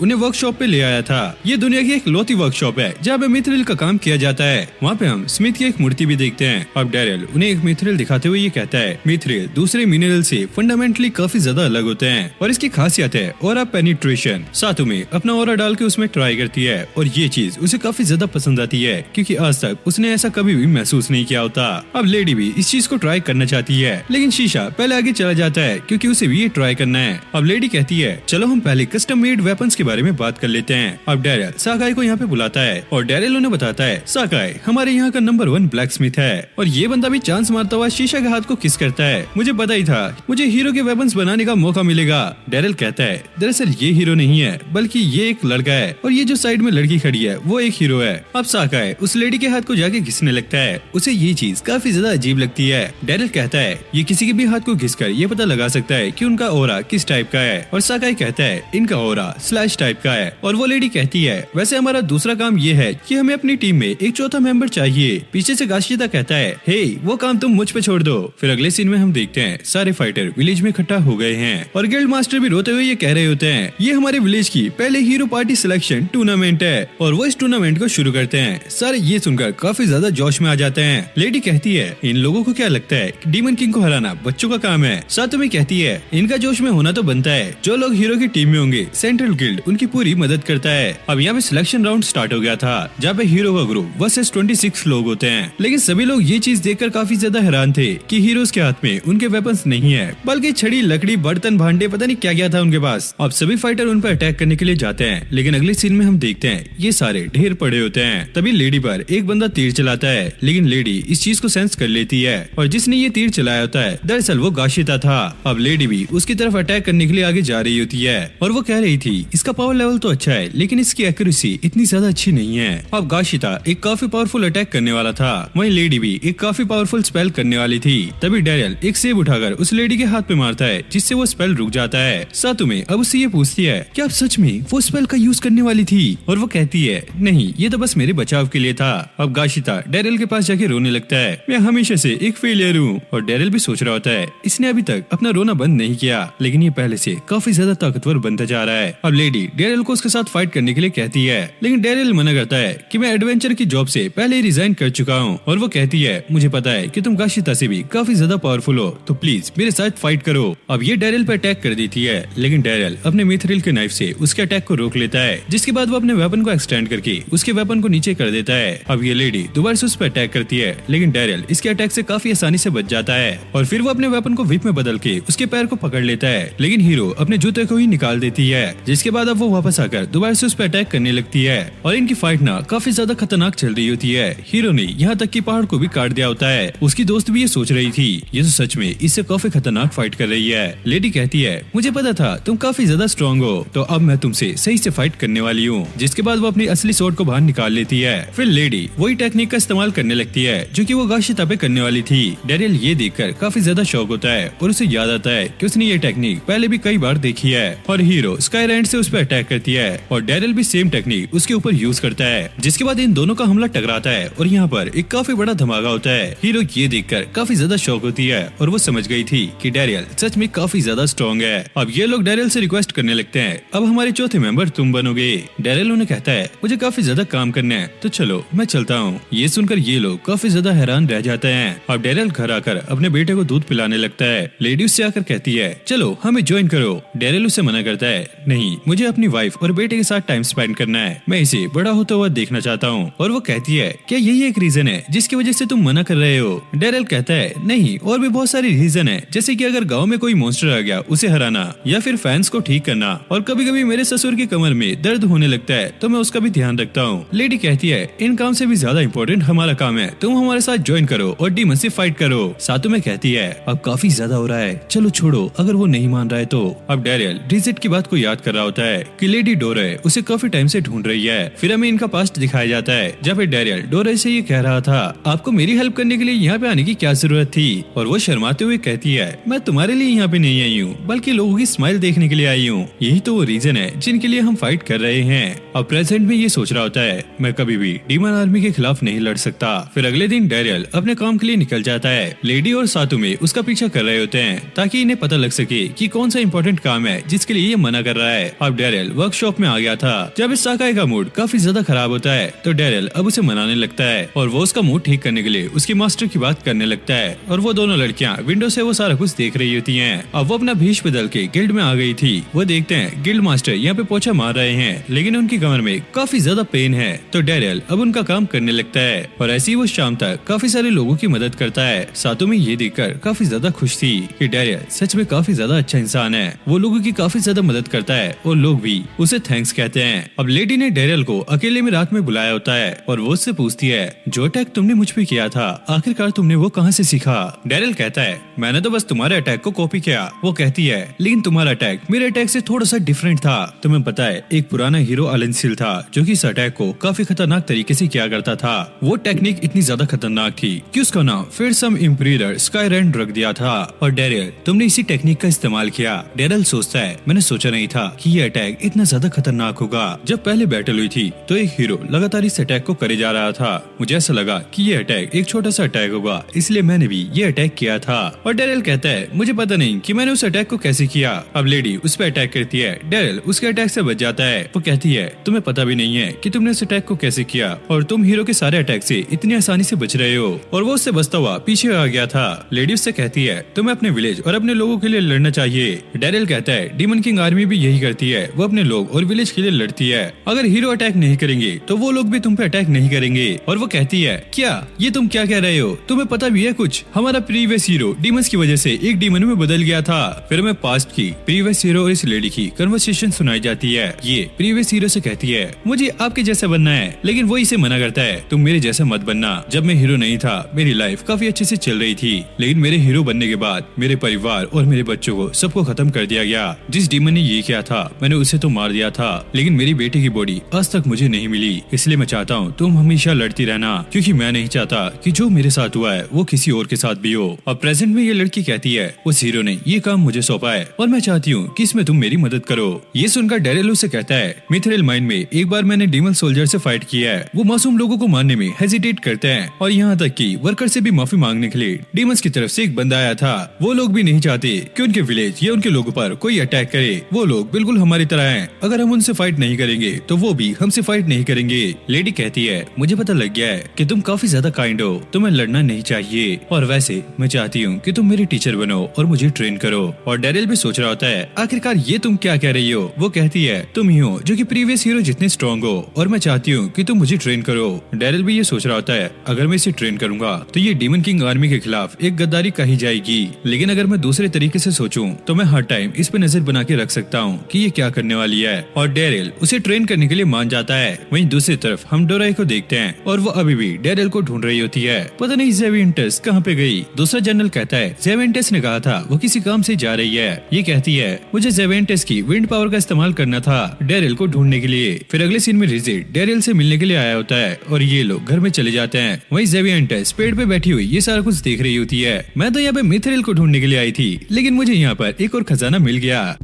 उन्हें वर्कशॉप पे ले आया था। ये दुनिया की एक लौती वर्कशॉप है जहाँ पे मिथ्रिल का काम किया जाता है। वहाँ पे हम स्मिथ की एक मूर्ति भी देखते हैं। अब डेरियल उन्हें एक मिथ्रिल दिखाते हुए ये कहता है, मिथ्रिल दूसरे मिनरल से फंडामेंटली काफी ज्यादा अलग होते हैं और इसकी खासियत है ऑरा पेनिट्रेशन। साथों में अपना ऑरा डाल के उसमें ट्राई करती है और ये चीज उसे काफी ज्यादा पसंद आती है, क्योंकि आज तक उसने ऐसा कभी भी महसूस नहीं किया होता। अब लेडी भी इस चीज को ट्राई करना चाहती है, लेकिन शीशा पहले आगे चला जाता है क्योंकि उसे भी ये ट्राई करना है। अब लेडी कहती है, चलो हम पहले कस्टम मेड वेपन्स के बारे में बात कर लेते हैं। अब डेरियल साकाई को यहाँ पे बुलाता है और डेरियल उन्हें बताता है, साकाई हमारे यहाँ का नंबर 1 ब्लैक स्मिथ है। और ये बंदा भी चांस मारता हुआ शीशा के हाथ को किस करता है। मुझे पता ही था मुझे हीरो के वेपन्स बनाने का मौका मिलेगा। डेरियल कहता है, दरअसल ये हीरो नहीं है बल्कि ये एक लड़का है और ये जो साइड में लड़की खड़ी है वो एक हीरो है। अब साकाई उस लेडी के हाथ को जाके घिसने लगता है। उसे ये चीज काफी ज्यादा अजीब लगती है। डेरियल कहता है, ये किसी के भी हाथ को घिसकर ये पता लगा सकता है कि उनका ऑरा किस टाइप का है। और साकाई कहता है, इनका ऑरा स्लैश टाइप का है। और वो लेडी कहती है, वैसे हमारा दूसरा काम ये है कि हमें अपनी टीम में एक चौथा मेंबर चाहिए। पीछे से गाशिता कहता है, हे वो काम तुम मुझ पे छोड़ दो। फिर अगले सीन में हम देखते हैं सारे फाइटर विलेज में इकट्ठा हो गए हैं और गिल्ड मास्टर भी रोते हुए ये कह रहे होते हैं, ये हमारे विलेज की पहले हीरो पार्टी सिलेक्शन टूर्नामेंट है और वो इस टूर्नामेंट को शुरू करते हैं। सारे ये सुनकर काफी ज्यादा जोश में आ जाते हैं। लेडी कहती है, इन लोगों को क्या लगता है कि डीमन किंग को हराना बच्चों का काम है। साथ में कहती है, इनका जोश में होना तो बनता है, जो लोग हीरो की टीम में होंगे सेंट्रल गिल्ड उनकी पूरी मदद करता है। अब यहाँ पे सिलेक्शन राउंड स्टार्ट हो गया था जहाँ पे हीरो का ग्रुप वर्सेस 26 लोग होते हैं, लेकिन सभी लोग ये चीज देखकर काफी ज्यादा हैरान थे कि हीरोज के हाथ में उनके वेपन्स नहीं है, बल्कि छड़ी लकड़ी बर्तन भांडे पता नहीं क्या क्या था उनके पास। अब सभी फाइटर उन पर अटैक करने के लिए जाते हैं, लेकिन अगले सीन में हम देखते हैं ये सारे ढेर पड़े होते हैं। तभी लेडी पर एक बंदा तीर चलाता है, लेकिन लेडी इस चीज को सेंस कर लेती है और जिसने ये तीर चलाया होता है दरअसल वो गाशिता था। अब लेडी भी उसकी तरफ अटैक करने के लिए आगे जा रही होती है और वो कह रही थी, इसका पावर लेवल तो अच्छा है लेकिन इसकी एक्यूरेसी इतनी ज्यादा अच्छी नहीं है। अब गाशिता एक काफी पावरफुल अटैक करने वाला था, वहीं लेडी भी एक काफी पावरफुल स्पेल करने वाली थी। तभी डेरियल एक सेब उठाकर उस लेडी के हाथ पे मारता है, जिससे वो स्पेल रुक जाता है। सातु में अब उससे ये पूछती है, क्या आप सच में वो स्पेल का यूज करने वाली थी? और वो कहती है, नहीं ये तो बस मेरे बचाव के लिए था। अब गाशिता डेरियल के पास जाके रोने लगता है, मैं हमेशा से एक फेलियर हूँ। और डेरियल भी सोच रहा होता है, इसने अभी तक अपना रोना बंद नहीं किया, लेकिन ये पहले से काफी ज्यादा ताकतवर बनता जा रहा है। अब लेडी डेरियल को उसके साथ फाइट करने के लिए कहती है, लेकिन डेरियल मना करता है कि मैं एडवेंचर की जॉब से पहले ही रिजाइन कर चुका हूँ। और वो कहती है, मुझे पता है कि तुम गाशिता से भी काफी ज्यादा पावरफुल हो, तो प्लीज मेरे साथ फाइट करो। अब ये डेरियल पे अटैक कर देती है, लेकिन डेरियल अपने मिथ्रिल के नाइफ से उसके अटैक को रोक लेता है, जिसके बाद वो अपने वेपन को एक्सटेंड करके उसके वेपन को नीचे कर देता है। अब ये लेडी दोबारा से उस पर अटैक करती है, लेकिन डेरियल इसके अटैक से काफी आसानी से बच जाता है और फिर वो अपने वेपन को विप में बदल के उसके पैर को पकड़ लेता है, लेकिन हीरो अपने जूते को ही निकाल देती है, जिसके बाद अब वो वापस आकर दोबारा से उस पर अटैक करने लगती है और इनकी फाइट ना काफी ज्यादा खतरनाक चल रही होती है। हीरो ने यहाँ तक कि पहाड़ को भी काट दिया होता है। उसकी दोस्त भी ये सोच रही थी, ये तो सच में इससे काफी खतरनाक फाइट कर रही है। लेडी कहती है, मुझे पता था तुम काफी ज्यादा स्ट्रॉन्ग हो, तो अब मैं तुमसे सही से फाइट करने वाली हूँ। जिसके बाद वो अपनी असली स्वॉर्ड को बाहर निकाल लेती है। फिर लेडी वही टेक्निक का इस्तेमाल करने लगती है जो कि वो गाशिता पे करने वाली थी। डेरियल ये देखकर काफी ज्यादा शौक होता है और उसे याद आता है कि उसने ये टेक्निक पहले भी कई बार देखी है। और हीरो स्काईरैंड से उस पर अटैक करती है और डेरियल भी सेम टेक्निक उसके ऊपर यूज करता है, जिसके बाद इन दोनों का हमला टकराता है और यहाँ पर एक काफी बड़ा धमाका होता है। हीरो ये देखकर काफी ज्यादा शौक होती है और वो समझ गई थी कि डेरियल सच में काफी ज्यादा स्ट्रॉन्ग है। अब ये लोग डेरियल से रिक्वेस्ट करने लगते हैं, अब हमारे चौथे मेंबर तुम बनोगे। डेरियल उन्हें कहता है, मुझे काफी ज्यादा काम करना है, तो चलो मैं चलता हूँ। ये सुनकर ये लोग काफी ज्यादा हैरान रह जाते हैं। अब डेरियल घर आकर अपने बेटे को दूध पिलाने लगता है। लेडी उससे आकर कहती है, चलो हमें ज्वाइन करो। डेरियल उसे मना करता है, नहीं मुझे अपनी वाइफ और बेटे के साथ टाइम स्पेंड करना है, मैं इसे बड़ा होता हुआ देखना चाहता हूँ। और वो कहती है, क्या यही एक रीजन है जिसकी वजह से तुम मना कर रहे हो? डेरियल कहता है, नहीं और भी बहुत सारी रीजन है, जैसे कि अगर गांव में कोई मॉन्स्टर आ गया उसे हराना या फिर फैंस को ठीक करना, और कभी कभी मेरे ससुर की कमर में दर्द होने लगता है तो मैं उसका भी ध्यान रखता हूँ। लेडी कहती है, इन काम से भी ज्यादा इम्पोर्टेंट हमारा काम है, तुम हमारे साथ ज्वाइन करो और डीमन से फाइट करो। सातोमे कहती है अब काफी ज्यादा हो रहा है, चलो छोड़ो, अगर वो नहीं मान रहा है तो। अब डैरियल रिजेट की बात को याद कर रहा होता है कि लेडी डोरे उसे काफी टाइम से ढूंढ रही है। फिर हमें इनका पास्ट दिखाया जाता है जहाँ पे डैरियल डोरे से ये कह रहा था आपको मेरी हेल्प करने के लिए यहाँ पे आने की क्या जरूरत थी, और वो शर्माते हुए कहती है मैं तुम्हारे लिए यहाँ पे नहीं आई हूँ बल्कि लोगों की स्माइल देखने के लिए आई हूँ, यही तो वो रीजन है जिनके लिए हम फाइट कर रहे हैं। अब प्रेजेंट में ये सोच रहा होता है मैं कभी भी डीमन आर्मी के खिलाफ नहीं लड़ सकता। फिर अगले दिन डैरियल अपने काम के लिए निकल जाता है। लेडी और सातोमे उसका पीछा कर रहे होते हैं ताकि इन्हें पता लग सके कि कौन सा इम्पोर्टेंट काम है जिसके लिए ये मना कर रहा है। अब डैरियल वर्कशॉप में आ गया था। जब इस साकाई का मूड काफी ज्यादा खराब होता है तो डैरियल अब उसे मनाने लगता है और वो उसका मूड ठीक करने के लिए उसके मास्टर की बात करने लगता है। और वो दोनों लड़कियां विंडो से वो सारा कुछ देख रही होती हैं। अब वो अपना भेष बदल के गिल्ड में आ गई थी। वो देखते हैं गिल्ड मास्टर यहाँ पे पोछा मार रहे हैं लेकिन उनकी कमर में काफी ज्यादा पेन है, तो डैरियल अब उनका काम करने लगता है और ऐसे ही वो शाम तक काफी सारे लोगों की मदद करता है। सातोमे ये देखकर काफी ज्यादा खुश थी कि डैरियल सच में काफी ज्यादा अच्छा इंसान है, वो लोगों की काफी ज्यादा मदद करता है और लोग भी उसे थैंक्स कहते हैं। अब लेडी ने डैरियल को अकेले में रात में बुलाया होता है और वो उससे पूछती है जो अटैक तुमने मुझ पे किया था आखिरकार तुमने वो कहाँ से सीखा। डैरियल कहता है मैंने तो बस तुम्हारे अटैक को कॉपी किया। वो कहती है लेकिन तुम्हारा अटैक मेरे अटैक से थोड़ा सा डिफरेंट था। तुम्हें पता है एक पुराना हीरो अलेंसिल था जो कि इस अटैक को काफी खतरनाक तरीके से किया करता था। वो टेक्निक इतनी ज्यादा खतरनाक थी कि उसका नाम फिर सम इम्पीरियर स्काईरैंड रख दिया था। और डैरियल तुमने इसी टेक्निक का इस्तेमाल किया। डैरियल सोचता है मैंने सोचा नहीं था कि ये अटैक इतना ज्यादा खतरनाक होगा। जब पहले बैटल हुई थी तो एक हीरो लगातार इस अटैक को करे जा रहा था। मुझे ऐसा लगा कि ये अटैक एक छोटा सा अटैक होगा, इसलिए मैंने भी ये अटैक किया था। और डैरियल कहता है मुझे पता नहीं कि मैंने उस अटैक को कैसे किया। अब लेडी उस पर अटैक करती है। डैरियल उसके अटैक से बच जाता है। वो कहती है तुम्हें पता भी नहीं है कि तुमने उस अटैक को कैसे किया और तुम हीरो के सारे अटैक से इतनी आसानी से बच रहे हो। और वो उससे बचता हुआ पीछे आ गया था। लेडी उससे कहती है तुम्हें अपने विलेज और अपने लोगों के लिए लड़ना चाहिए। डैरियल कहता है डीमन किंग आर्मी भी यही करती है, वो अपने लोग और विलेज के लिए लड़ती है। अगर हीरो अटैक नहीं करेंगे तो वो लोग भी तुम पे अटैक नहीं करेंगे। और वो कहती है क्या ये तुम क्या कह रहे हो, तुम्हें पता भी है कुछ, हमारा प्रीवियस हीरो डीमंस की वजह से एक डीमन में बदल गया था। फिर हमें पास्ट की प्रीवियस हीरो और इस लेडी की कन्वर्सेशन सुनाई जाती है। ये प्रीवियस हीरो से कहती है मुझे आपके जैसा बनना है, लेकिन वो इसे मना करता है तुम मेरे जैसा मत बनना। जब मैं हीरो नहीं था मेरी लाइफ काफी अच्छे से चल रही थी, लेकिन मेरे हीरो बनने के बाद मेरे परिवार और मेरे बच्चों को सबको खत्म कर दिया गया। जिस डीमन ने ये किया था मैंने उसे तो मार दिया था, लेकिन मेरी बेटी की बॉडी आज तक मुझे नहीं मिली। इसलिए मैं चाहता हूँ तुम हमेशा लड़ती रहना, क्योंकि मैं नहीं चाहता कि जो मेरे साथ हुआ है वो किसी और के साथ भी हो। अब प्रेजेंट में ये लड़की कहती है उस हीरो ने ये काम मुझे सौंपा है और मैं चाहती हूँ कि इसमें तुम मेरी मदद करो। ये सुनकर डैरियल से कहता है मिथ्रिल माइन में एक बार मैंने डीमन सोल्जर से फाइट किया है। वो मासूम लोगों को मारने में हेजिटेट करते हैं और यहाँ तक कि वर्कर से भी माफी मांगने के लिए डीमंस की तरफ से एक बंदा आया था। वो लोग भी नहीं चाहते कि उनके विलेज या उनके लोगों पर कोई अटैक करे। वो लोग बिल्कुल हमारी तरह हैं, अगर हम उनसे फाइट नहीं करेंगे तो वो भी हमसे फाइट नहीं करेंगे। लेडी कहती है मुझे पता लग गया है कि तुम काफी ज्यादा काइंड हो, तुम्हें लड़ना नहीं चाहिए, और वैसे मैं चाहती हूँ कि तुम मेरे टीचर बनो और मुझे ट्रेन करो। और डैरियल भी सोच रहा होता है आखिरकार ये तुम क्या कह रही हो। वो कहती है तुम ही हो जो कि प्रीवियस हीरो जितने स्ट्रॉन्ग हो और मैं चाहती हूँ कि तुम मुझे ट्रेन करो। डैरियल भी ये सोच रहा होता है अगर मैं इसे ट्रेन करूंगा तो ये डीमन किंग आर्मी के खिलाफ एक गद्दारी कही जाएगी, लेकिन अगर मैं दूसरे तरीके से सोचूं तो मैं हर टाइम इस पे नजर बना के रख सकता हूँ कि ये क्या करने वाली है। और डैरियल उसे ट्रेन करने के लिए मान जाता है। वहीं दूसरी तरफ हम डोराई को देखते हैं और वो अभी भी डैरियल को ढूंढ रही होती है। पता नहीं ज़ेवियंटेस कहाँ पे गई। दूसरा जनरल कहता है ज़ेवियंटेस ने कहा था वो किसी काम से जा रही है। ये कहती है मुझे ज़ेवियंटेस की विंड पावर का इस्तेमाल करना था डैरियल को ढूंढने के लिए। फिर अगले सीन में रिजिड डैरियल से मिलने के लिए आया होता है और ये लोग घर में चले जाते हैं। वहीं ज़ेवियंटेस पेड़ पे बैठी हुई ये सारा कुछ देख रही होती है। मैं तो यहाँ पे मिथ्रिल को ढूंढने के लिए आई थी, लेकिन मुझे यहाँ पर एक और खजाना मिल गया।